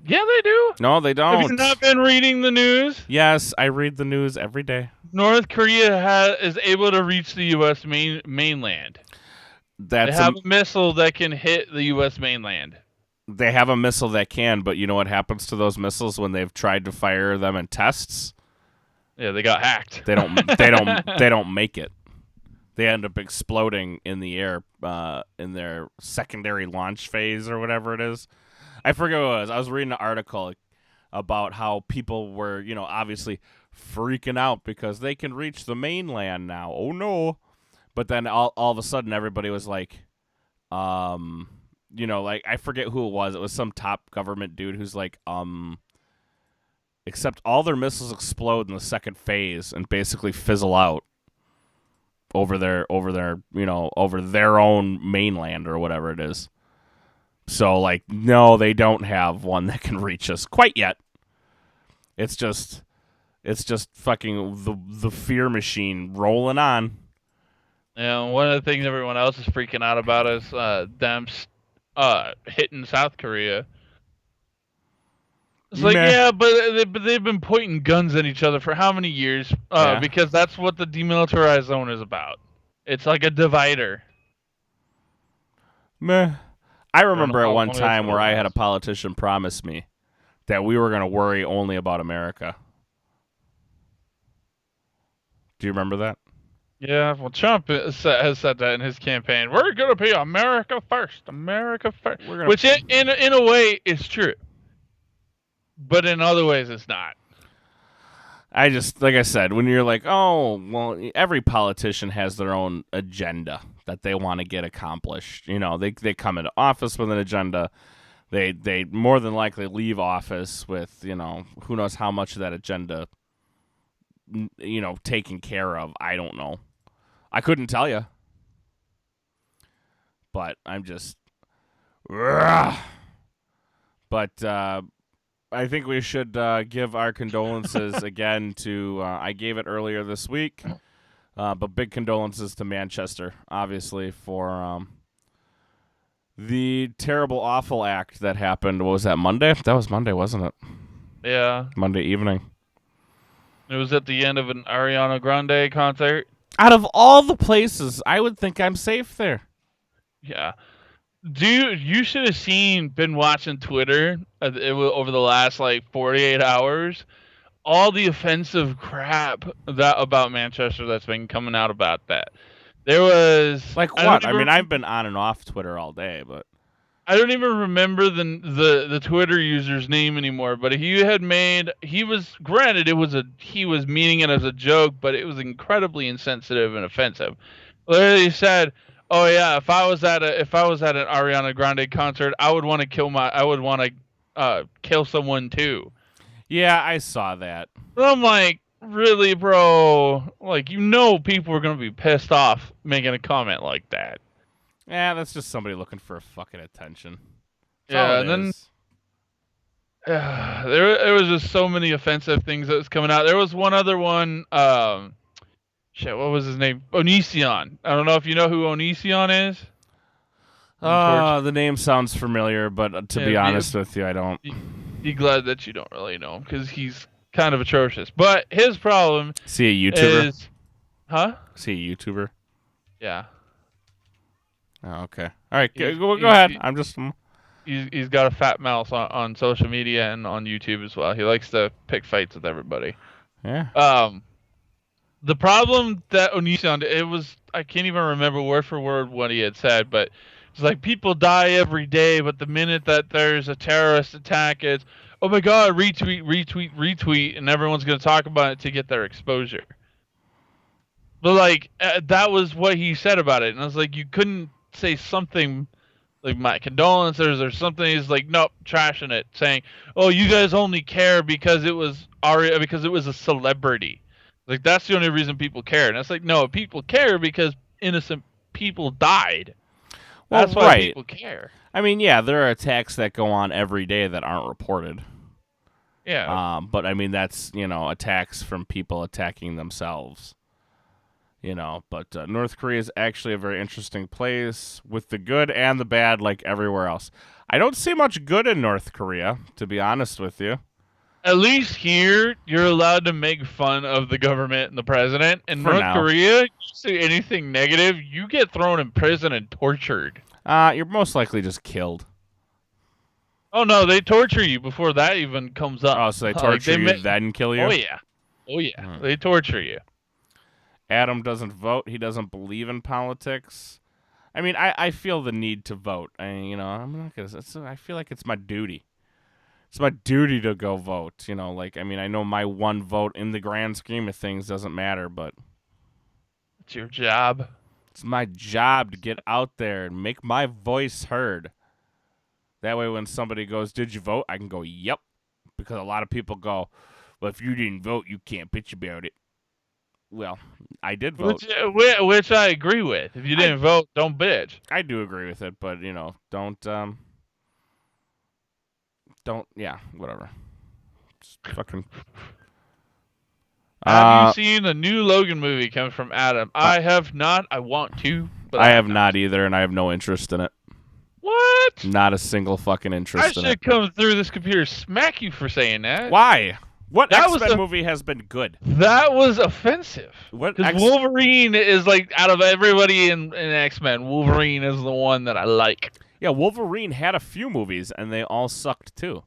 Yeah, they do. No, they don't. Have you not been reading the news? Yes, I read the news every day. North Korea is able to reach the U.S. mainland. They have a missile that can hit the U.S. mainland. They have a missile that can, but you know what happens to those missiles when they've tried to fire them in tests? Yeah, they got hacked. They don't make it. They end up exploding in the air in their secondary launch phase or whatever it is. I forget what it was. I was reading an article about how people were, obviously freaking out because they can reach the mainland now. Oh no. But then all of a sudden everybody was like, like I forget who it was. It was some top government dude who's like, except all their missiles explode in the second phase and basically fizzle out over their own mainland or whatever it is. So like, no, they don't have one that can reach us quite yet. It's just fucking the fear machine rolling on. Yeah, one of the things everyone else is freaking out about is them hitting South Korea. It's like, yeah, but they've been pointing guns at each other for how many years? Because that's what the demilitarized zone is about. It's like a divider. Meh. I remember at one time where I had a politician promise me that we were going to worry only about America. Do you remember that? Yeah, well, Trump has said that in his campaign. We're going to be America first, America first. Which, in a way, is true. But in other ways, it's not. I just, like I said, when you're like, oh, well, every politician has their own agenda that they want to get accomplished. You know, they come into office with an agenda. They more than likely leave office with, you know, who knows how much of that agenda, you know, taken care of. I don't know. I couldn't tell you. But I'm just... But I think we should give our condolences again to... I gave it earlier this week. But big condolences to Manchester, obviously, for the terrible, awful act that happened. What was that, Monday? That was Monday, wasn't it? Yeah. Monday evening. It was at the end of an Ariana Grande concert. Out of all the places, I would think I'm safe there. Yeah. Dude, you should have been watching Twitter over the last, 48 hours. All the offensive crap about Manchester that's been coming out about that. There was... Like what? I mean, I've been on and off Twitter all day, but... I don't even remember the Twitter user's name anymore, but he was meaning it as a joke, but it was incredibly insensitive and offensive. Literally said, "Oh yeah, if I was at an Ariana Grande concert, I would want to kill someone too." Yeah, I saw that. But I'm like, really, bro? Like, people are gonna be pissed off making a comment like that. Yeah, that's just somebody looking for fucking attention. That's and then there was just so many offensive things that was coming out. There was one other one. What was his name? Onision. I don't know if you know who Onision is. The name sounds familiar, but to be honest with you, I don't. Be glad that you don't really know him because he's kind of atrocious. But his problem is he a YouTuber? Is he a YouTuber? Yeah. Oh, okay. All right. Go ahead. I'm just... He's got a fat mouth on social media and on YouTube as well. He likes to pick fights with everybody. Yeah. The problem that Onision... I can't even remember word for word what he had said, but it's like people die every day, but the minute that there's a terrorist attack, it's, oh my God, retweet, and everyone's going to talk about it to get their exposure. But, that was what he said about it. And I was like, you couldn't say something like my condolences or something. He's like, nope, trashing it, saying, oh, you guys only care because it was a celebrity. Like, that's the only reason people care. And it's like, no, people care because innocent people died. That's why people care. I mean, yeah, there are attacks that go on every day that aren't reported. Yeah. But, I mean, that's, attacks from people attacking themselves. But North Korea is actually a very interesting place with the good and the bad, like everywhere else. I don't see much good in North Korea, to be honest with you. At least here, you're allowed to make fun of the government and the president. In North Korea, you say anything negative, you get thrown in prison and tortured. You're most likely just killed. Oh, no, they torture you before that even comes up. Oh, so they torture you, then kill you? Oh, yeah. They torture you. Adam doesn't vote. He doesn't believe in politics. I mean, I feel the need to vote. I'm not gonna. I feel like it's my duty. It's my duty to go vote. I know my one vote in the grand scheme of things doesn't matter, but it's your job. It's my job to get out there and make my voice heard. That way, when somebody goes, "Did you vote?" I can go, "Yep," because a lot of people go, "Well, if you didn't vote, you can't bitch about it." Well, I did vote. Which I agree with. If you didn't vote, don't bitch. I do agree with it, but, yeah, whatever. Just fucking... Have you seen the new Logan movie coming from Adam? I have not. I want to, but I have not either, and I have no interest in it. What? Not a single fucking interest in it. I should come through this computer smack you for saying that. Why? What X-Men movie has been good? That was offensive. Because Wolverine is out of everybody in X-Men, Wolverine is the one that I like. Yeah, Wolverine had a few movies, and they all sucked too.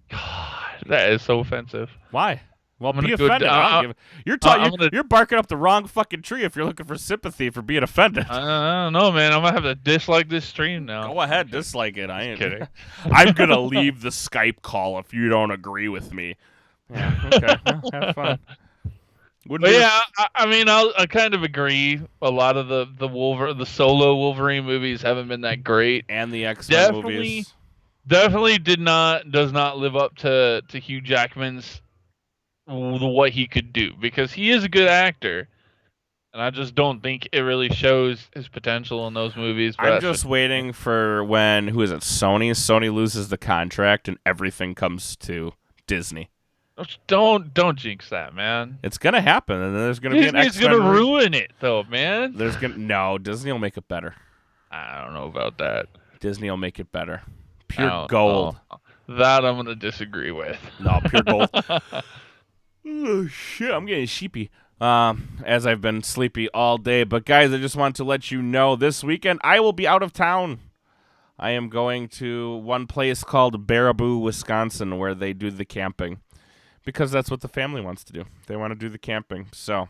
God, that is so offensive. Why? Well, be offended. I don't give. You're barking up the wrong fucking tree if you're looking for sympathy for being offended. I don't know, man. I'm gonna have to dislike this stream now. Go ahead, dislike it. I ain't kidding. I'm gonna leave the Skype call if you don't agree with me. Yeah. Okay. Well, have fun. I mean, I kind of agree. A lot of the solo Wolverine movies haven't been that great, and the X-Men movies definitely does not live up to Hugh Jackman's what he could do, because he is a good actor, and I just don't think it really shows his potential in those movies. I'm just waiting for when Sony loses the contract and everything comes to Disney. Don't jinx that, man. It's gonna happen, and then there's gonna be an X-Men. It's gonna ruin it, though, man. Disney will make it better. I don't know about that. Disney will make it better. Pure gold. That I'm gonna disagree with. No, pure gold. Oh shit, I'm getting sheepy. As I've been sleepy all day. But guys, I just want to let you know this weekend I will be out of town. I am going to one place called Baraboo, Wisconsin, where they do the camping. Because that's what the family wants to do. They want to do the camping. So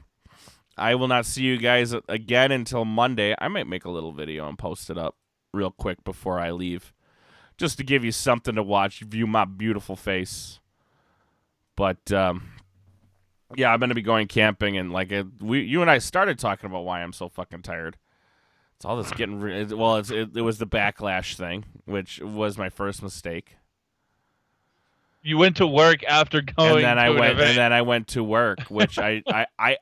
I will not see you guys again until Monday. I might make a little video and post it up real quick before I leave. Just to give you something to watch, view my beautiful face. But, yeah, I'm going to be going camping. And, you and I started talking about why I'm so fucking tired. It's all this getting... it was the backlash thing, which was my first mistake. You went to work after going to an event. And then I went to work, which I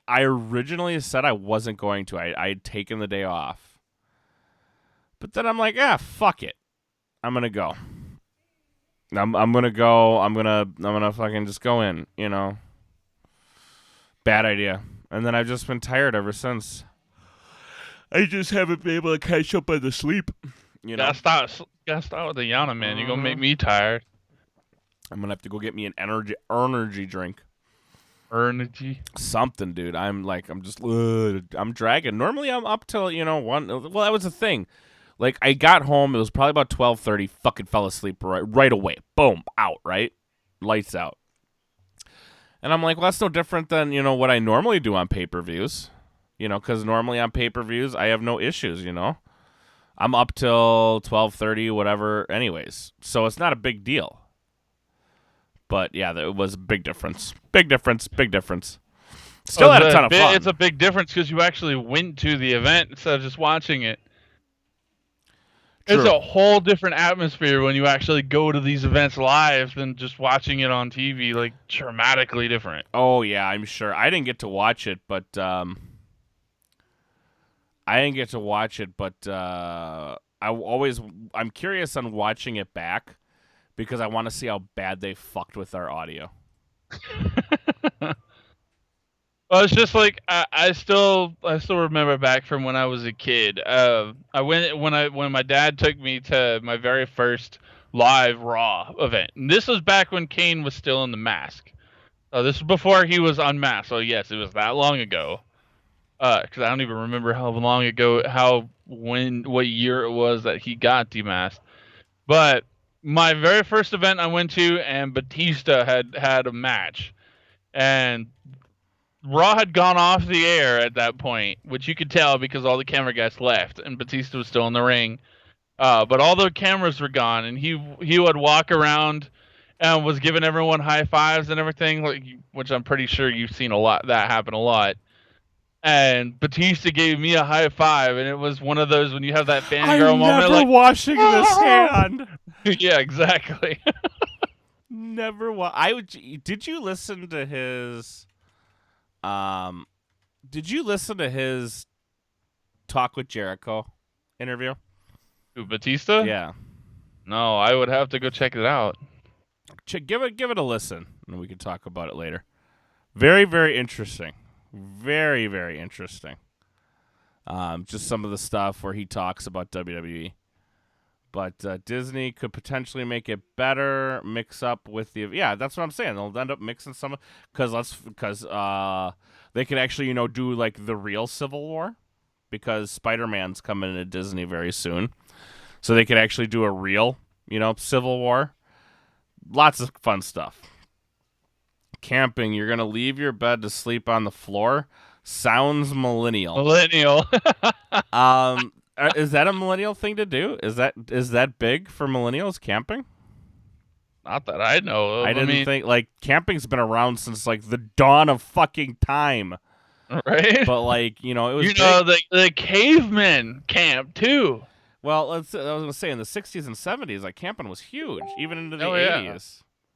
originally said I wasn't going to. I'd taken the day off. But then I'm like, fuck it. I'm going to go. I'm going to go. I'm going to fucking just go in, you know. Bad idea. And then I've just been tired ever since. I just haven't been able to catch up on the sleep. You know? Gotta start with the yana, man. You're going to make me tired. I'm going to have to go get me an energy drink. Energy? Something, dude. I'm dragging. Normally I'm up till, 1. Well, that was the thing. Like, I got home. It was probably about 12:30. Fucking fell asleep right away. Boom. Out, right? Lights out. And I'm like, well, that's no different than, what I normally do on pay-per-views. Because normally on pay-per-views, I have no issues, I'm up till 12:30, whatever, anyways. So it's not a big deal. But, yeah, it was a big difference. Big difference. Still had a ton of fun. It's a big difference because you actually went to the event instead of just watching it. True. It's a whole different atmosphere when you actually go to these events live than just watching it on TV, like, dramatically different. Oh, yeah, I'm sure. I didn't get to watch it, but I'm curious on watching it back because I want to see how bad they fucked with our audio. Well, it's just like I still remember back from when I was a kid. When my dad took me to my very first live Raw event. And this was back when Kane was still in the mask. This was before he was unmasked. So yes, it was that long ago. Because I don't even remember how long ago, what year it was that he got demasked. But my very first event I went to, and Batista had a match, and Raw had gone off the air at that point, which you could tell because all the camera guys left, and Batista was still in the ring. But all the cameras were gone, and he would walk around and was giving everyone high fives and everything, which I'm pretty sure you've seen that happen a lot. And Batista gave me a high five, and it was one of those when you have that fangirl moment. I'm never washing this hand. Yeah, exactly. Never Did you listen to his? Did you listen to his Talk with Jericho interview? Who, Batista? Yeah. No, I would have to go check it out. Give it a listen, and we can talk about it later. Very, very interesting. Very, very interesting. Just some of the stuff where he talks about WWE. But Disney could potentially make it better, mix up with the... Yeah, that's what I'm saying. They'll end up mixing some... Because they could actually, do, the real Civil War. Because Spider-Man's coming into Disney very soon. So they could actually do a real, Civil War. Lots of fun stuff. camping, you're going to leave your bed to sleep on the floor. Sounds millennial. Is that a millennial thing to do? Is that big for millennials, camping? Not that I know of. I didn't think, like, camping's been around since, like, the dawn of fucking time. Right? But, like, it was the cavemen camp, too. Well, I was going to say, in the 60s and 70s, like, camping was huge, even into the 80s. Yeah.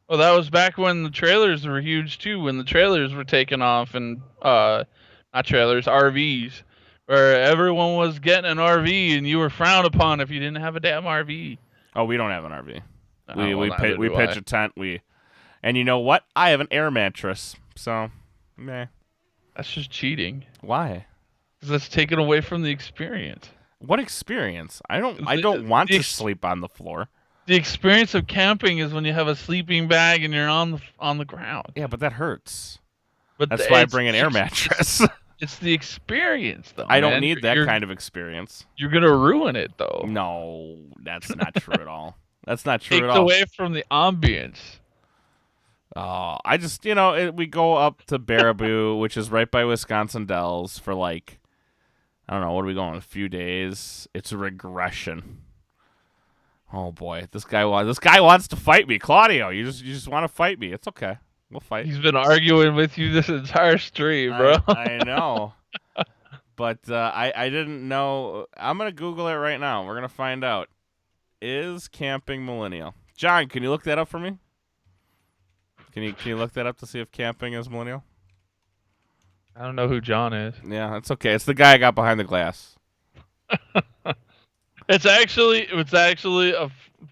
Well, that was back when the trailers were huge, too, when the trailers were taking off, and, not trailers, RVs, where everyone was getting an RV, and you were frowned upon if you didn't have a damn RV. Oh, we don't have an RV. We pitch a tent. And you know what? I have an air mattress. So, meh. That's just cheating. Why? Because that's taken away from the experience. What experience? I don't want to sleep on the floor. The experience of camping is when you have a sleeping bag and you're on the ground. Yeah, but that hurts. But that's why I bring an air mattress. It's the experience, though. I don't need that kind of experience. You're gonna ruin it, though. No, that's not true at all. That's not true at all. Takes away from the ambience. Oh, I just, we go up to Baraboo, which is right by Wisconsin Dells, for like, I don't know, what are we going, a few days? It's a regression. Oh boy, this guy wants to fight me, Claudio. You just want to fight me. It's okay, we'll fight. He's been arguing with you this entire stream, bro. I know, but I didn't know. I'm gonna Google it right now. We're gonna find out. Is camping millennial? John, can you look that up for me? Can you look that up to see if camping is millennial? I don't know who John is. Yeah, that's okay. It's the guy I got behind the glass. It's actually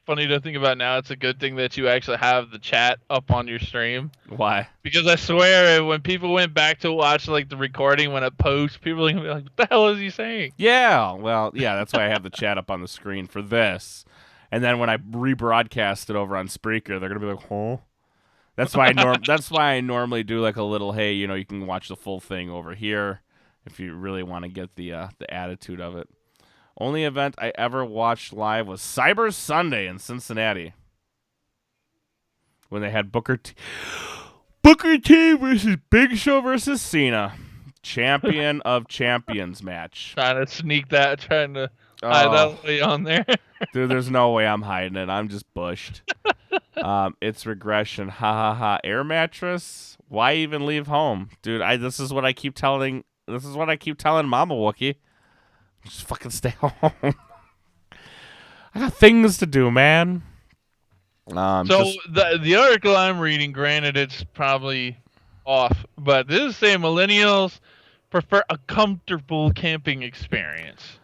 funny to think about now. It's a good thing that you actually have the chat up on your stream. Why? Because I swear, when people went back to watch like the recording when it posts, people are gonna be like, "What the hell is he saying?" Yeah, well, yeah, that's why I have the chat up on the screen for this. And then when I rebroadcast it over on Spreaker, they're gonna be like, "Huh?" That's why I normally do like a little, hey, you can watch the full thing over here if you really want to get the attitude of it. Only event I ever watched live was Cyber Sunday in Cincinnati when they had Booker T versus Big Show versus Cena, Champion of Champions match. Trying to hide that way on there. Dude, there's no way I'm hiding it. I'm just bushed. It's regression. Ha ha ha. Air mattress? Why even leave home? Dude, this is what I keep telling Mama Wookie. Just fucking stay home. I got things to do, man. The article I'm reading, granted it's probably off, but this is saying millennials prefer a comfortable camping experience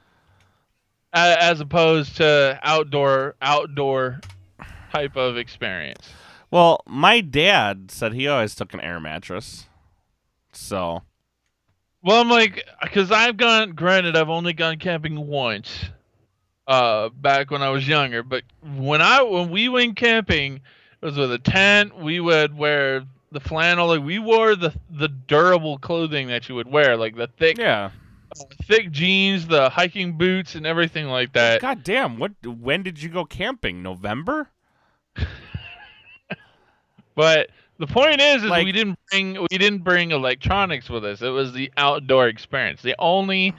as opposed to outdoor type of experience. Well, my dad said he always took an air mattress. So. Well, I'm like, because I've only gone camping once, back when I was younger. But when we went camping, it was with a tent. We would wear the flannel. Like, we wore the durable clothing that you would wear, like the thick jeans, the hiking boots, and everything like that. God damn! When did you go camping? November? But the point is we didn't bring electronics with us. It was the outdoor experience. The only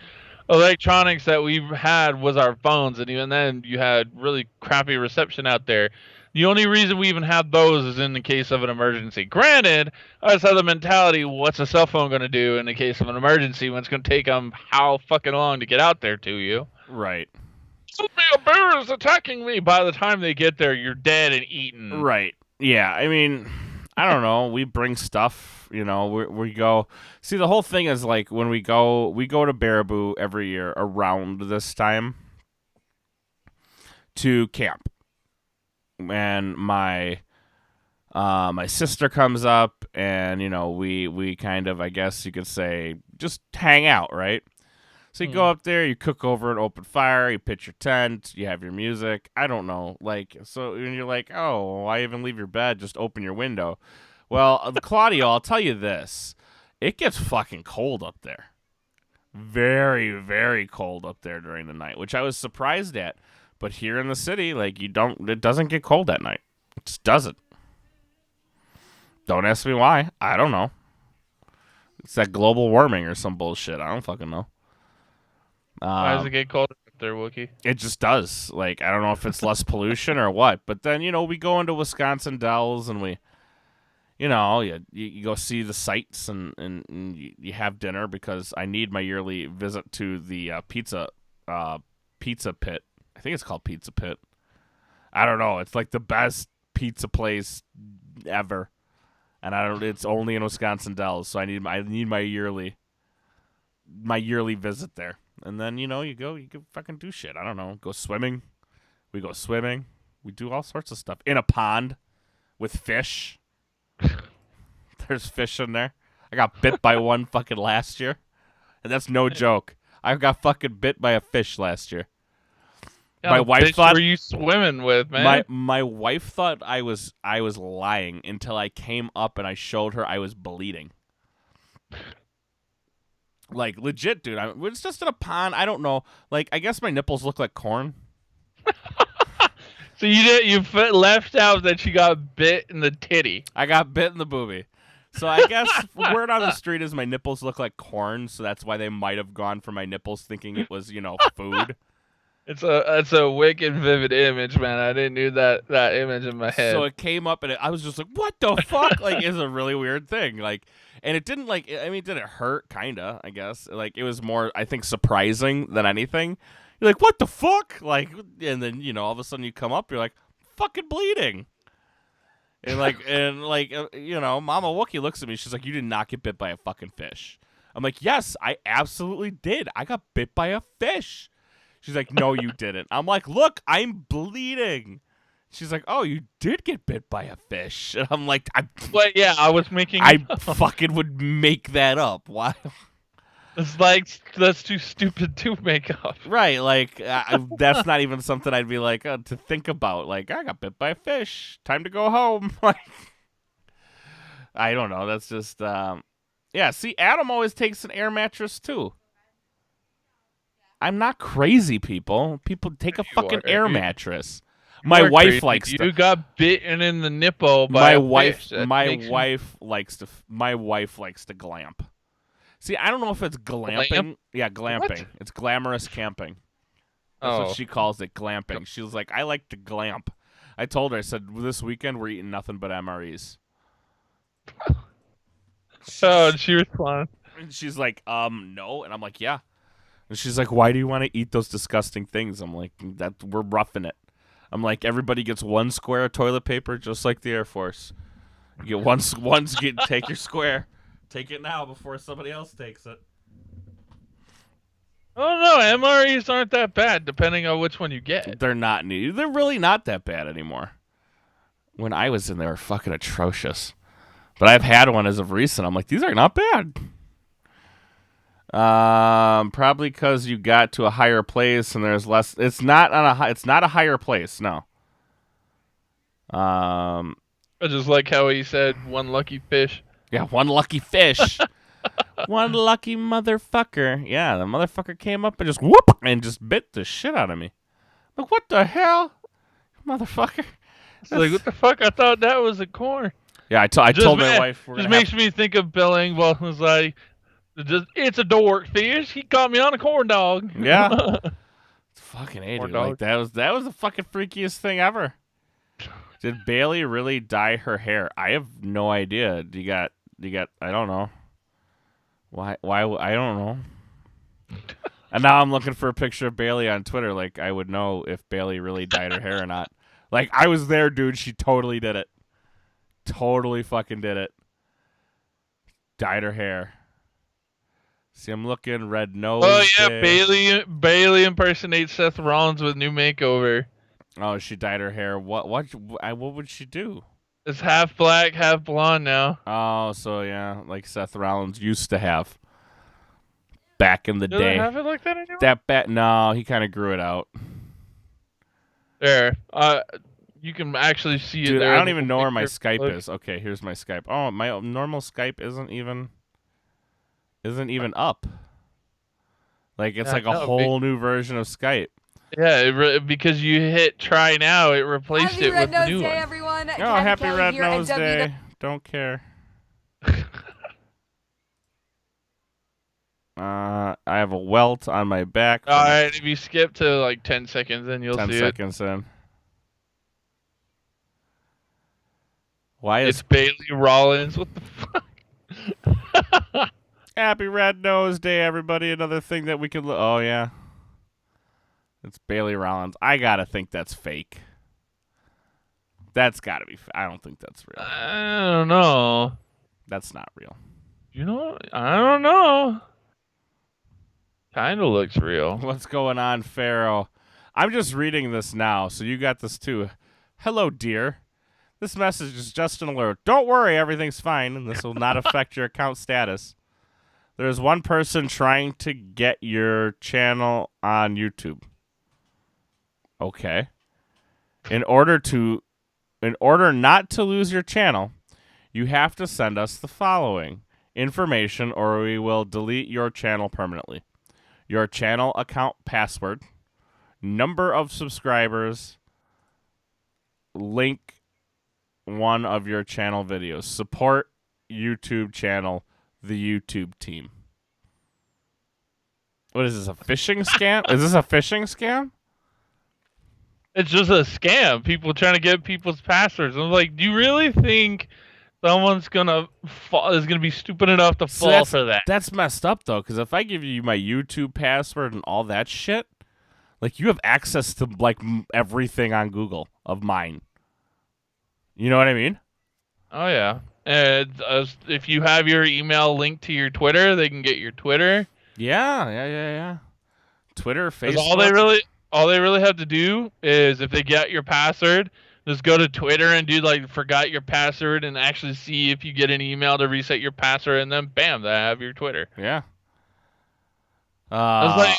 electronics that we had was our phones, and even then you had really crappy reception out there. The only reason we even had those is in the case of an emergency. Granted, I just had the mentality, what's a cell phone going to do in the case of an emergency when it's going to take them how fucking long to get out there to you? Right. A bear is attacking me. By the time they get there, you're dead and eaten. Right. Yeah, I mean, I don't know. We bring stuff, we go. See, the whole thing is like when we go to Baraboo every year around this time to camp. And my sister comes up and, we kind of, I guess you could say, just hang out, right? So you go up there, you cook over an open fire, you pitch your tent, you have your music. I don't know. So when you're like, oh, why even leave your bed? Just open your window. Well, Claudio, I'll tell you this. It gets fucking cold up there. Very, very cold up there during the night, which I was surprised at. But here in the city, it doesn't get cold at night. It just doesn't. Don't ask me why. I don't know. It's that global warming or some bullshit. I don't fucking know. Why does it get colder up there, Wookie? It just does. Like, I don't know if it's less pollution or what. But then, we go into Wisconsin Dells and we, you go see the sights and you have dinner because I need my yearly visit to the pizza pit. I think it's called Pizza Pit. I don't know. It's like the best pizza place ever. And it's only in Wisconsin Dells, so I need my yearly visit there. And then, you go fucking do shit. I don't know. Go swimming. We go swimming. We do all sorts of stuff. In a pond with fish. There's fish in there. I got bit by one fucking last year. And that's no joke. I got fucking bit by a fish last year. My wife thought. What were you swimming with, man? My wife thought I was lying until I came up and I showed her I was bleeding. Like, legit, dude. It's just in a pond. I don't know. Like, I guess my nipples look like corn. So you left out that you got bit in the titty. I got bit in the boobie. So I guess word on the street is my nipples look like corn, so that's why they might have gone for my nipples thinking it was, food. It's a wicked vivid image, man. I didn't do that image in my head. So it came up and I was just like, what the fuck? Like, it's a really weird thing. Like, and it didn't did it hurt? Kinda, I guess. Like, it was more, I think, surprising than anything. You're like, what the fuck? Like, and then, all of a sudden you come up, you're like, fucking bleeding. And Mama Wookie looks at me. She's like, you did not get bit by a fucking fish. I'm like, yes, I absolutely did. I got bit by a fish. She's like, no, you didn't. I'm like, look, I'm bleeding. She's like, oh, you did get bit by a fish. And I'm like, I was making. I fucking would make that up. Why? It's like, that's too stupid to make up. Right, like, that's not even something I'd be like, to think about. Like, I got bit by a fish. Time to go home. Like, I don't know. That's just, see, Adam always takes an air mattress, too. I'm not crazy, people. People take a fucking air mattress. My wife likes to. You got bitten in the nipple by a fish. My wife likes to glamp. See, I don't know if it's glamping. Glamp? Yeah, glamping. What? It's glamorous camping. That's what she calls it, glamping. She was like, I like to glamp. I told her, I said, this weekend we're eating nothing but MREs. And she responded. And she's like, no. And I'm like, yeah. And she's like, why do you want to eat those disgusting things? I'm like, we're roughing it. I'm like, everybody gets one square of toilet paper, just like the Air Force. You get take your square. Take it now before somebody else takes it. Oh no, MREs aren't that bad, depending on which one you get. They're not new. They're really not that bad anymore. When I was in, they were fucking atrocious. But I've had one as of recent. I'm like, these are not bad. Probably because you got to a higher place and there's less. It's not a higher place. No. I just like how he said one lucky fish. Yeah, one lucky fish. One lucky motherfucker. Yeah, the motherfucker came up and just whoop and just bit the shit out of me. Like, what the hell, motherfucker? It's like, what the fuck? I thought that was a corn. Yeah, I told my wife. Just makes me think of Billing. Well, it was like, it's a dork fish. He caught me on a corn dog. Yeah. It's fucking A, dude. Like, that was the fucking freakiest thing ever. Did Bailey really dye her hair? I have no idea. You got I don't know. Why I don't know. And now I'm looking for a picture of Bailey on Twitter. Like, I would know if Bailey really dyed her hair or not. Like, I was there, dude. She totally did it. Totally fucking did it. Dyed her hair. See, I'm looking. Red nose. Oh yeah, Bailey impersonates Seth Rollins with new makeover. Oh, she dyed her hair. What would she do? It's half black, half blonde now. Oh, so yeah, like Seth Rollins used to have back in the day. Does it have it like that anymore? No, he kind of grew it out. There, you can actually see it. Dude, there. I don't even know where my Skype is. Okay, here's my Skype. Oh, my normal Skype isn't even up. Like, it's like a whole new version of Skype. Yeah, because you hit try now, it replaced it with the new one. Everyone. Oh, happy Red Nose Day. Don't care. I have a welt on my back. All right, if you skip to like 10 seconds, then you'll see 10 seconds in. Why is it's Bailey Rollins? What the fuck? Happy Red Nose Day, everybody. Another thing that we can oh, yeah. It's Bailey Rollins. I gotta think that's fake. That's gotta be I don't think that's real. I don't know. That's not real. You know, I don't know. Kinda looks real. What's going on, Pharaoh? I'm just reading this now, so you got this too. Hello, dear. This message is just an alert. Don't worry, everything's fine, and this will not affect your account status. There is one person trying to get your channel on YouTube. Okay. In order not to lose your channel, you have to send us the following information, or we will delete your channel permanently. Your channel account password, number of subscribers, link one of your channel videos, support YouTube channel, the YouTube team. What is this, a phishing scam? Is this a phishing scam? It's just a scam. People trying to get people's passwords. I'm like, do you really think someone's gonna be stupid enough to fall for that? That's messed up though, because if I give you my YouTube password and all that shit, like you have access to like everything on Google of mine. You know what I mean? Oh yeah. And if you have your email linked to your Twitter, they can get your Twitter. Yeah. Twitter, Facebook. All they really have to do is if they get your password, just go to Twitter and do like forgot your password and actually see if you get an email to reset your password, and then bam, they have your Twitter. Yeah. I was like,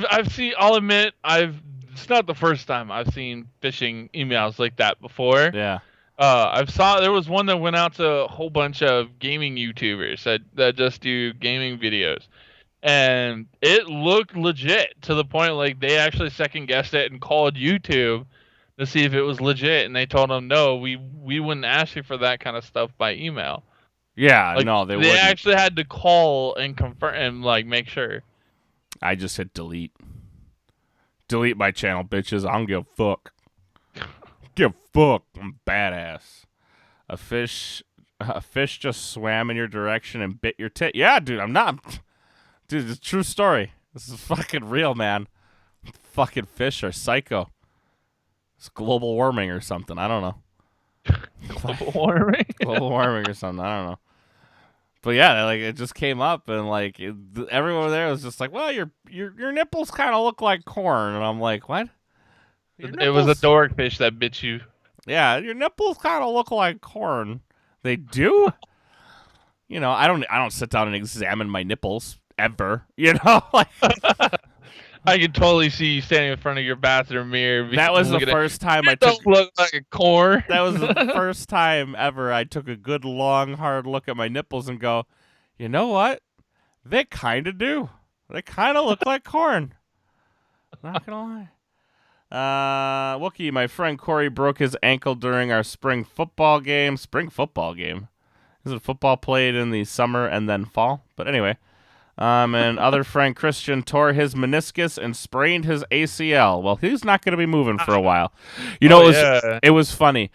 I've seen. I'll admit, it's not the first time I've seen phishing emails like that before. Yeah. There was one that went out to a whole bunch of gaming YouTubers that just do gaming videos. And it looked legit to the point like they actually second guessed it and called YouTube to see if it was legit, and they told them no, we wouldn't ask you for that kind of stuff by email. Yeah, like, no, they wouldn't. They actually had to call and confirm and like make sure. I just hit delete. Delete my channel, bitches. I don't give a fuck. Give a fuck. I'm badass. A fish just swam in your direction and bit your tit. Yeah, dude, I'm not. Dude, it's a true story. This is fucking real, man. Fucking fish are psycho. It's global warming or something. I don't know. Global warming? Global warming or something. I don't know. But yeah, like it just came up and like everyone there was just like, "Well, your nipples kind of look like corn," and I'm like, "What?" It was a dogfish that bit you. Yeah, your nipples kind of look like corn. They do. You know, I don't sit down and examine my nipples ever. You know, like I can totally see you standing in front of your bathroom mirror. That was the first time I took. Don't look like a corn. That was the first time ever I took a good long hard look at my nipples and go, you know what? They kind of do. They kind of look like corn. Not gonna lie. Wookie, my friend Corey broke his ankle during our spring football game. Spring football game? Isn't football played in the summer and then fall? But anyway. And other friend Christian tore his meniscus and sprained his ACL. Well, he's not going to be moving for a while. You know, it was funny.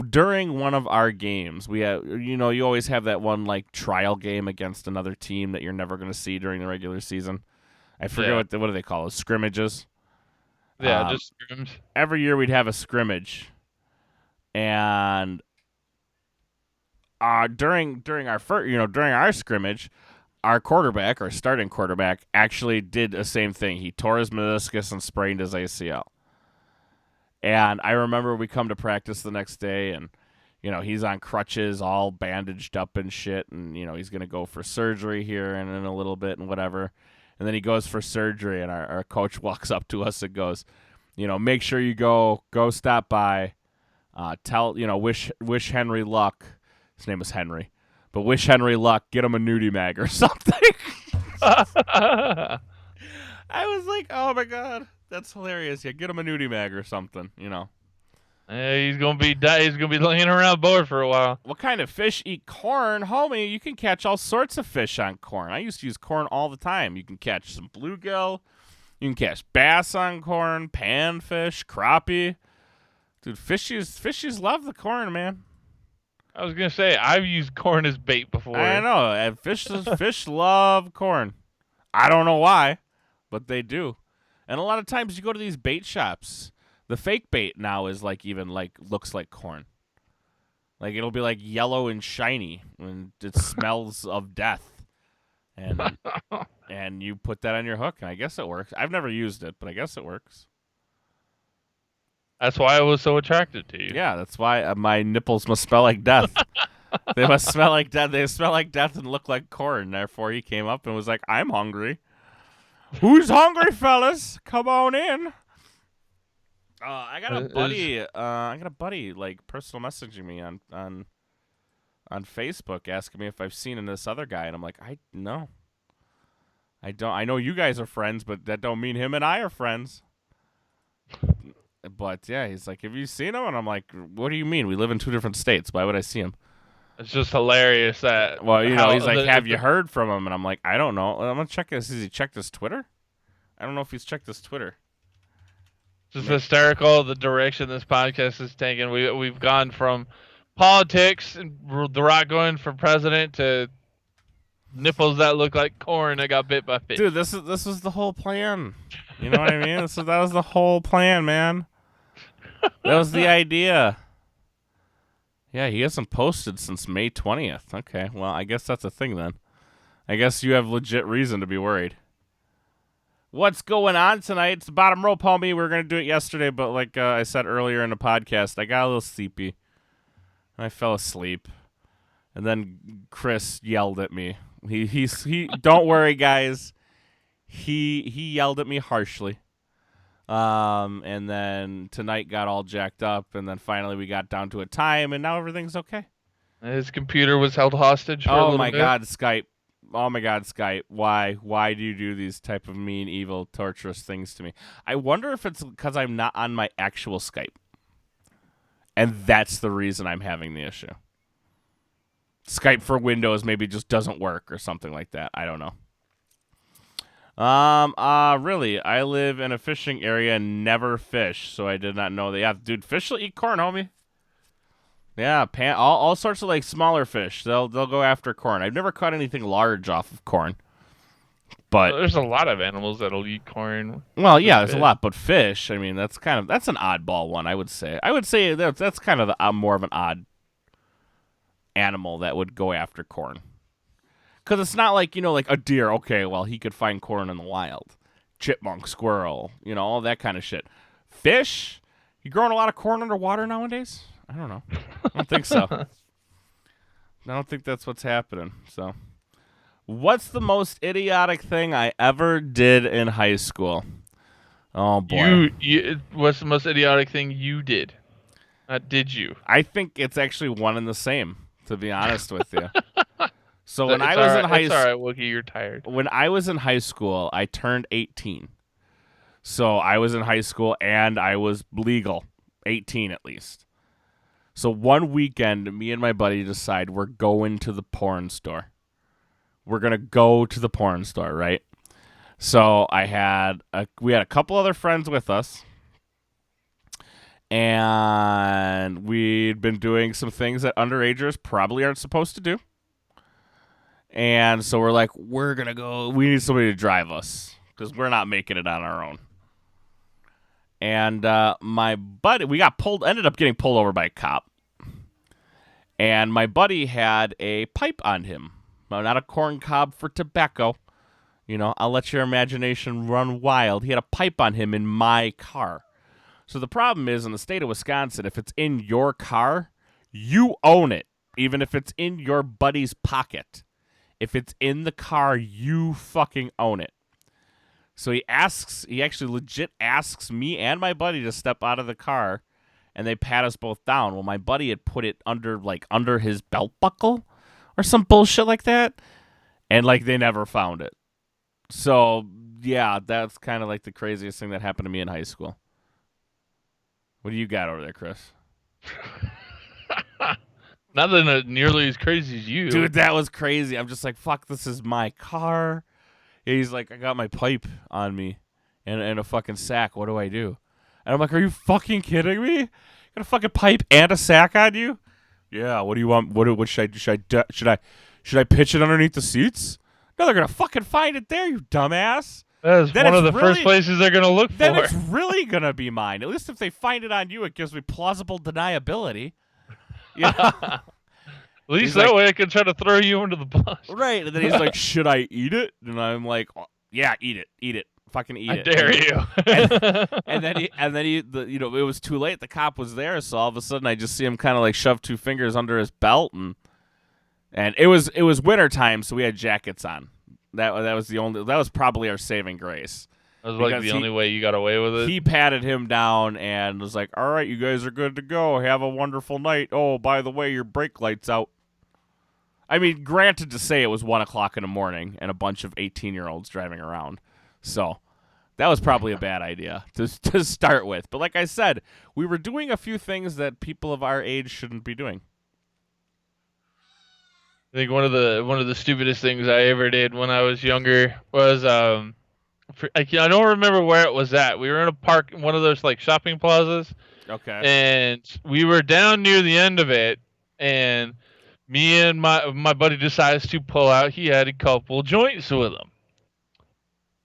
During one of our games, we had, you know, you always have that one like trial game against another team that you're never going to see during the regular season. I forget what do they call it? Scrimmages. Yeah, just scrims. Every year we'd have a scrimmage, and during our scrimmage, our quarterback, our starting quarterback, actually did the same thing. He tore his meniscus and sprained his ACL. And I remember we come to practice the next day, and you know he's on crutches, all bandaged up and shit, and you know he's gonna go for surgery here in a little bit and whatever. And then he goes for surgery, and our coach walks up to us and goes, you know, make sure you go stop by, wish Henry luck. His name was Henry, but wish Henry luck. Get him a nudie mag or something. I was like, oh my god, that's hilarious. Yeah, get him a nudie mag or something. You know, He's gonna be laying around bored for a while. What kind of fish eat corn? Homie, you can catch all sorts of fish on corn. I used to use corn all the time. You can catch some bluegill. You can catch bass on corn, panfish, crappie. Dude, fishies love the corn, man. I was gonna say I've used corn as bait before. I know. And fish love corn. I don't know why, but they do. And a lot of times you go to these bait shops. The fake bait now is looks like corn. Like it'll be like yellow and shiny when it smells of death. And you put that on your hook, and I guess it works. I've never used it, but I guess it works. That's why I was so attracted to you. Yeah, that's why my nipples must smell like death. They must smell like death. They smell like death and look like corn. Therefore, he came up and was like, "I'm hungry. Who's hungry, fellas? Come on in." I got a buddy. Like personal messaging me on Facebook, asking me if I've seen this other guy, and I'm like, no, I don't. I know you guys are friends, but that don't mean him and I are friends. But yeah, he's like, "Have you seen him?" And I'm like, "What do you mean? We live in 2 different states. Why would I see him?" It's just hilarious that. Well, he's like, "Have you heard from him?" And I'm like, "I don't know. I'm gonna check this. Has he checked his Twitter? I don't know if he's checked his Twitter." Just hysterical the direction this podcast is taking. We've gone from politics and The Rock going for president to nipples that look like corn that got bit by fish. Dude, this was the whole plan. You know what I mean? That was the whole plan, man. That was the idea. Yeah, he hasn't posted since May 20th. Okay, well, I guess that's a thing then. I guess you have legit reason to be worried. What's going on tonight? It's the bottom rope, homie. We were going to do it yesterday, but like I said earlier in the podcast, I got a little sleepy. I fell asleep. And then Chris yelled at me. He don't worry, guys. He yelled at me harshly. And then tonight got all jacked up, and then finally we got down to a time, and now everything's okay. His computer was held hostage for a little bit. Oh my God, Skype. Oh my God, Skype. Why do you do these type of mean, evil, torturous things to me? I wonder if it's because I'm not on my actual Skype. And that's the reason I'm having the issue. Skype for Windows maybe just doesn't work or something like that. I don't know. Really, I live in a fishing area and never fish, so I did not know that. Yeah, dude, fish will eat corn, homie. Yeah, all sorts of like smaller fish. They'll go after corn. I've never caught anything large off of corn. But there's a lot of animals that'll eat corn. Well, yeah, there's a lot, but fish, I mean, that's an oddball one, I would say. I would say that's kind of more of an odd animal that would go after corn. Cuz it's not like, like a deer, okay, well, he could find corn in the wild. Chipmunk, squirrel, all that kind of shit. Fish? You growing a lot of corn underwater nowadays? I don't know. I don't think so. I don't think that's what's happening. So, what's the most idiotic thing I ever did in high school? Oh boy. What's the most idiotic thing you did? Did you? I think it's actually one and the same, to be honest with you. So when I was in high school, all right, Wookie, you're tired. When I was in high school, I turned 18. So I was in high school and I was legal, 18 at least. So one weekend, me and my buddy decide we're going to the porn store. We're going to go to the porn store, right? So we had a couple other friends with us. And we'd been doing some things that underagers probably aren't supposed to do. And so we're like, we're going to go. We need somebody to drive us because we're not making it on our own. And my buddy, ended up getting pulled over by a cop. And my buddy had a pipe on him. Not a corn cob for tobacco. I'll let your imagination run wild. He had a pipe on him in my car. So the problem is, in the state of Wisconsin, if it's in your car, you own it, even if it's in your buddy's pocket. If it's in the car, you fucking own it. So he actually legit asks me and my buddy to step out of the car, and they pat us both down. Well, my buddy had put it under his belt buckle or some bullshit like that, and they never found it. So, yeah, that's kind of like the craziest thing that happened to me in high school. What do you got over there, Chris? Nothing nearly as crazy as you. Dude, that was crazy. I'm just like, fuck, this is my car. He's like, I got my pipe on me and a fucking sack. What do I do? And I'm like, are you fucking kidding me? You got a fucking pipe and a sack on you? Yeah. What do you want? What should I do? Should I pitch it underneath the seats? No, they're gonna fucking find it there, you dumbass. That is one of the first places they're gonna look for. Then it's really gonna be mine. At least if they find it on you, it gives me plausible deniability. Yeah. At least that way I can try to throw you under the bus. Right. And then he's like, should I eat it? And I'm like, oh, yeah, eat it. Fucking eat it. I dare you. and then it was too late. The cop was there, so all of a sudden I just see him kind of like shove 2 fingers under his belt, and it was winter time, so we had jackets on. That was probably our saving grace. That was like the only way you got away with it. He patted him down and was like, all right, you guys are good to go. Have a wonderful night. Oh, by the way, your brake light's out. I mean, granted to say it was 1 o'clock in the morning and a bunch of 18-year-olds driving around. So that was probably a bad idea to start with. But like I said, we were doing a few things that people of our age shouldn't be doing. I think one of the stupidest things I ever did when I was younger was I don't remember where it was at. We were in a park, one of those like shopping plazas. Okay. And we were down near the end of it, and me and my buddy decides to pull out. He had a couple joints with him.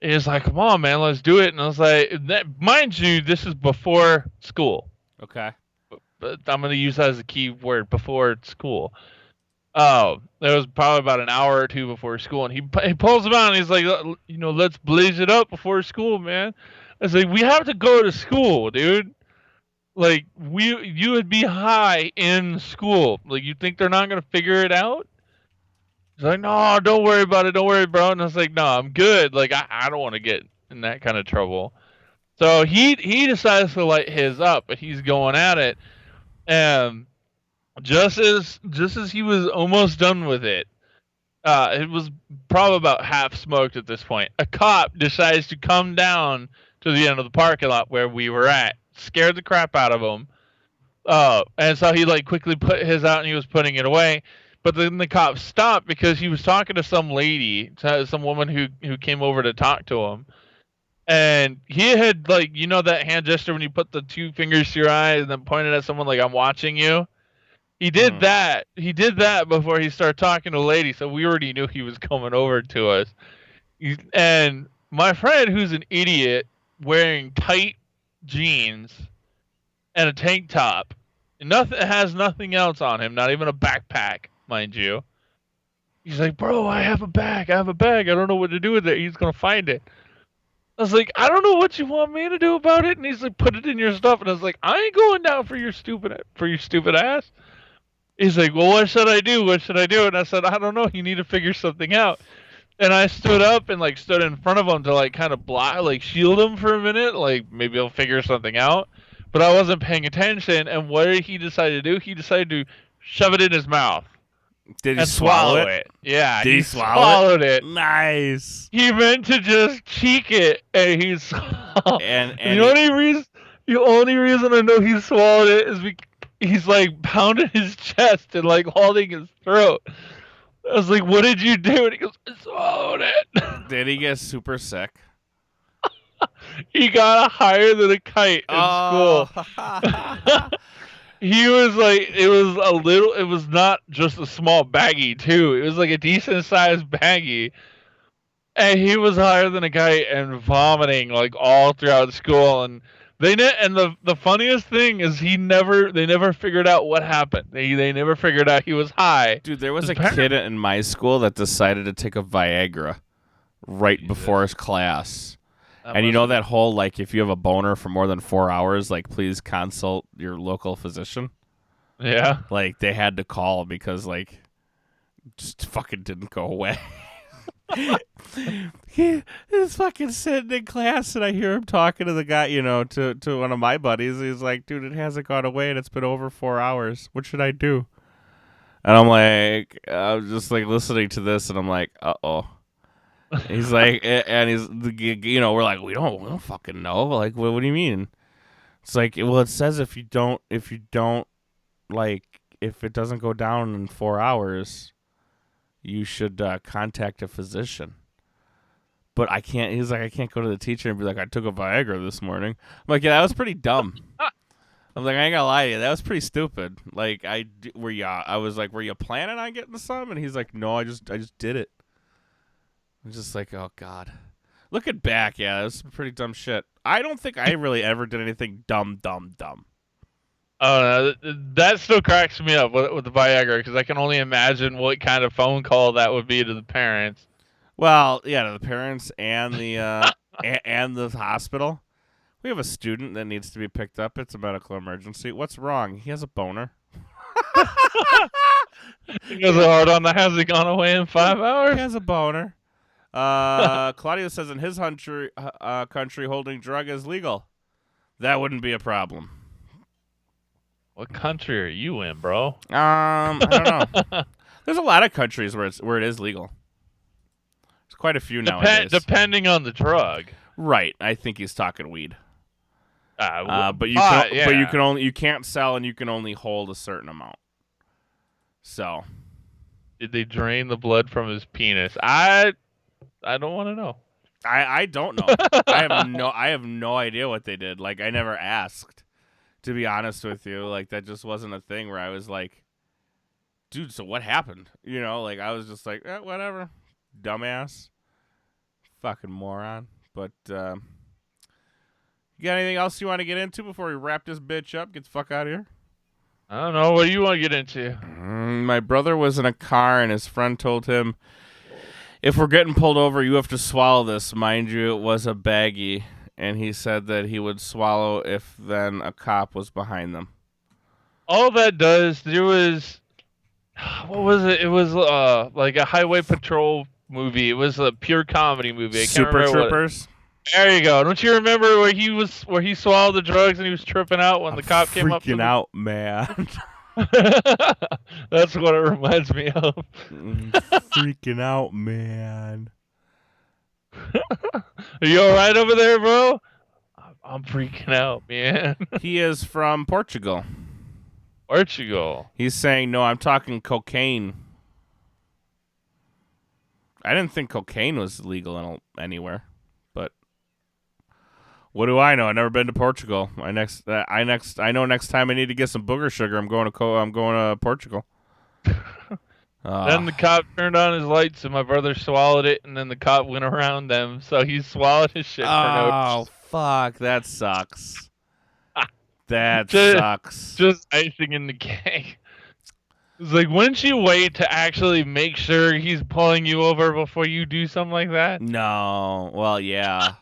He was like, "Come on, man, let's do it." And I was like, mind you, this is before school. Okay. But I'm going to use that as a key word, before school. Oh, it was probably about an hour or two before school, and he pulls him out, and he's like, let's blaze it up before school, man. I was like, we have to go to school, dude. Like, you would be high in school. Like, you think they're not going to figure it out? He's like, no, don't worry about it. Don't worry, bro. And I was like, no, I'm good. Like, I don't want to get in that kind of trouble. So he decides to light his up, but he's going at it. And just as he was almost done with it, it was probably about half smoked at this point. A cop decides to come down to the end of the parking lot where we were at. Scared the crap out of him. And so he like quickly put his out and he was putting it away. But then the cop stopped because he was talking to some lady, some woman who came over to talk to him. And he had like, that hand gesture when you put the 2 fingers to your eyes and then pointed at someone like, I'm watching you. He did that. He did that before he started talking to the lady, so we already knew he was coming over to us. And my friend, who's an idiot, wearing tight jeans and a tank top, and has nothing else on him, not even a backpack, mind you. He's like, bro, I have a bag. I don't know what to do with it. He's going to find it. I was like, I don't know what you want me to do about it. And he's like, put it in your stuff. And I was like, I ain't going down for your stupid ass. He's like, well, what should I do? What should I do? And I said, I don't know. You need to figure something out. And I stood up and like stood in front of him to like kind of block, like shield him for a minute. Like maybe he'll figure something out. But I wasn't paying attention. And what did he decide to do? He decided to shove it in his mouth. Did he swallow it? Yeah. Did he swallowed it? Nice. He meant to just cheek it, and he swallowed. And the only reason I know he swallowed it is because he's like pounding his chest and like holding his throat. I was like, what did you do? And he goes, I swallowed it. Did he get super sick? He got higher than a kite in school. He was like, it was not just a small baggie too. It was like a decent sized baggie. And he was higher than a kite and vomiting like all throughout school. And the funniest thing is they never figured out what happened. They never figured out he was high. Dude, there was a kid in my school that decided to take a Viagra right before his class. And you know that whole, like, if you have a boner for more than 4 hours, like, please consult your local physician? Yeah. Like, they had to call because, like, just fucking didn't go away. He's fucking sitting in class, and I hear him talking to the guy, to one of my buddies. He's like, dude, it hasn't gone away, and it's been over 4 hours. What should I do? And I'm just, like, listening to this, and I'm like, uh-oh. He's like, and we're like, we don't fucking know. Like, what do you mean? It's like, well, it says if you don't, like, if it doesn't go down in 4 hours, you should contact a physician. But I can't. He's like, I can't go to the teacher and be like, I took a Viagra this morning. I'm like, yeah, that was pretty dumb. I'm like, I ain't gonna lie to you, that was pretty stupid. Like, I was like, were you planning on getting some? And he's like, no, I just did it. I'm just like, oh god. Looking back, yeah, this is pretty dumb shit. I don't think I really ever did anything dumb. Oh, no, that still cracks me up with the Viagra, because I can only imagine what kind of phone call that would be to the parents. Well, yeah, to the parents and the and the hospital. We have a student that needs to be picked up. It's a medical emergency. What's wrong? He has a boner. He has a hard on. Has he gone away in 5 hours? He has a boner. Claudio says in his country, holding drug is legal. That wouldn't be a problem. What country are you in, bro? I don't know. There's a lot of countries where it is legal. There's quite a few nowadays. Depending on the drug. Right. I think he's talking weed. But you can't sell and you can only hold a certain amount. So, did they drain the blood from his penis? I don't want to know. I don't know. I have no idea what they did. Like, I never asked, to be honest with you. Like, that just wasn't a thing where I was like, dude, so what happened? You know, like, I was just like, whatever, dumbass, fucking moron. But you got anything else you want to get into before we wrap this bitch up? Get the fuck out of here. I don't know. What do you want to get into? My brother was in a car and his friend told him, if we're getting pulled over, you have to swallow this. Mind you, it was a baggie. And he said that he would swallow if then a cop was behind them. All that does, there was, what was it? It was like a highway patrol movie. It was a pure comedy movie. I can't Super remember Troopers? There you go. Don't you remember where he swallowed the drugs and he was tripping out when the cop came up? Freaking out, man. That's what it reminds me of. Freaking out, man. Are you all right over there, bro? I'm freaking out, man. He is from Portugal. Portugal. He's saying, no, I'm talking cocaine. I didn't think cocaine was legal anywhere, but what do I know? I've never been to Portugal. I know next time I need to get some booger sugar, I'm going to Portugal. Then the cop turned on his lights and my brother swallowed it, and then the cop went around them, so he swallowed his shit for no. Oh, fuck. That sucks. That sucks. Just icing in the cake. It's like, wouldn't you wait to actually make sure he's pulling you over before you do something like that? No. Well, yeah.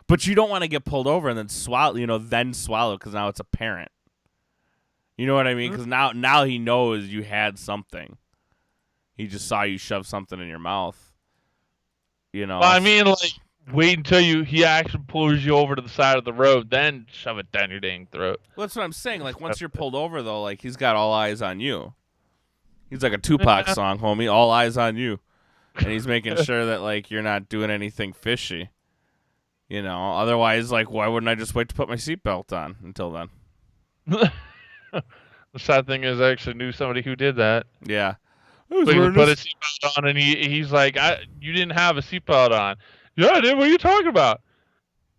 But you don't want to get pulled over and then swallow, because now it's apparent. You know what I mean? Because now he knows you had something. He just saw you shove something in your mouth. You know. Well, I mean, like, wait until he actually pulls you over to the side of the road, then shove it down your dang throat. Well, that's what I'm saying. Like, once you're pulled over, though, like, he's got all eyes on you. He's like a Tupac song, homie. All eyes on you. And he's making sure that, like, you're not doing anything fishy. You know, otherwise, like, why wouldn't I just wait to put my seatbelt on until then? The sad thing is I actually knew somebody who did that. Yeah. But he put a seatbelt on, and he's like, you didn't have a seatbelt on. Yeah, I did. What are you talking about?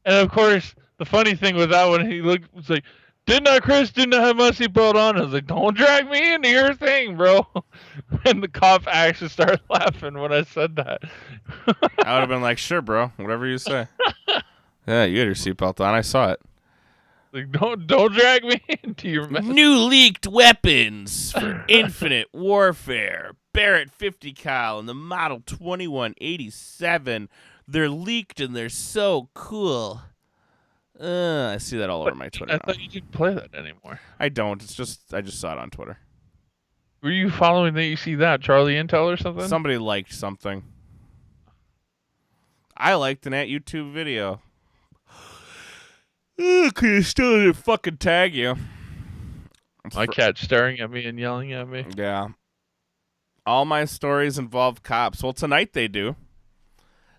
And, of course, the funny thing with that one, he was like, didn't I, Chris? Didn't I have my seatbelt on? I was like, don't drag me into your thing, bro. And the cop actually started laughing when I said that. I would have been like, sure, bro. Whatever you say. Yeah, you had your seatbelt on. I saw it. Like, don't drag me into your mess. New leaked weapons for Infinite Warfare. Barrett 50 cal and the Model 2187. They're leaked and they're so cool. I see that all over my Twitter. I thought you didn't play that anymore. I don't. I just saw it on Twitter. Were you following that? You see that Charlie Intel or something? Somebody liked something. I liked an at YouTube video. Cause you still didn't fucking tag you. My cat's staring at me and yelling at me. Yeah. All my stories involve cops. Well, tonight they do.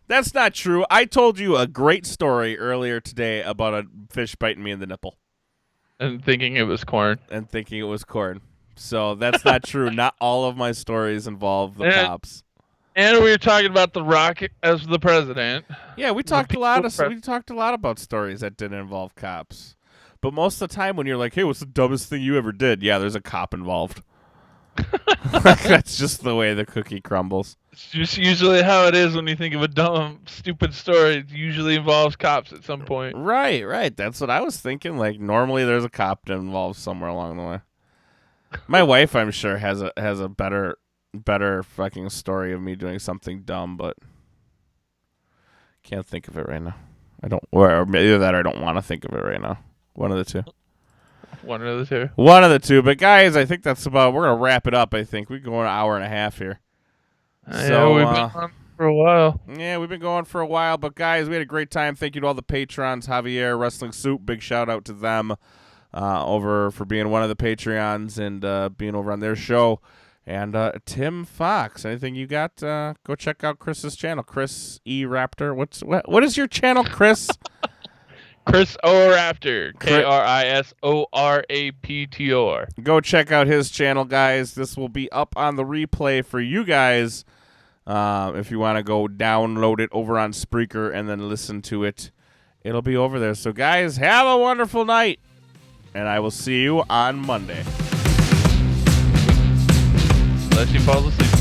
That's not true. I told you a great story earlier today about a fish biting me in the nipple. And thinking it was corn. So that's not true. Not all of my stories involve the cops. And we were talking about The Rock as the president. Yeah, we talked a lot about stories that didn't involve cops. But most of the time when you're like, hey, what's the dumbest thing you ever did? Yeah, there's a cop involved. That's just the way the cookie crumbles. It's just usually how it is when you think of a dumb, stupid story. It usually involves cops at some point. Right. That's what I was thinking. Like, normally there's a cop involved somewhere along the way. My wife, I'm sure, has a better fucking story of me doing something dumb, but can't think of it right now. Or either that or I don't want to think of it right now. One of the two. One of the two. But guys, I think that's about. We're gonna wrap it up. I think we go an hour and a half here. So we've been on for a while. Yeah, we've been going for a while. But guys, we had a great time. Thank you to all the patrons. Javier, Wrestling Soup, big shout out to them over for being one of the Patreons and being over on their show. And Tim Fox, anything you got? Go check out Chris's channel, Chris E Raptor. What is your channel, Chris? Chris O Raptor, KRISORAPTOR. Go check out his channel, guys. This will be up on the replay for you guys. If you want to go download it over on Spreaker and then listen to it, it'll be over there. So, guys, have a wonderful night, and I will see you on Monday. Unless he falls asleep.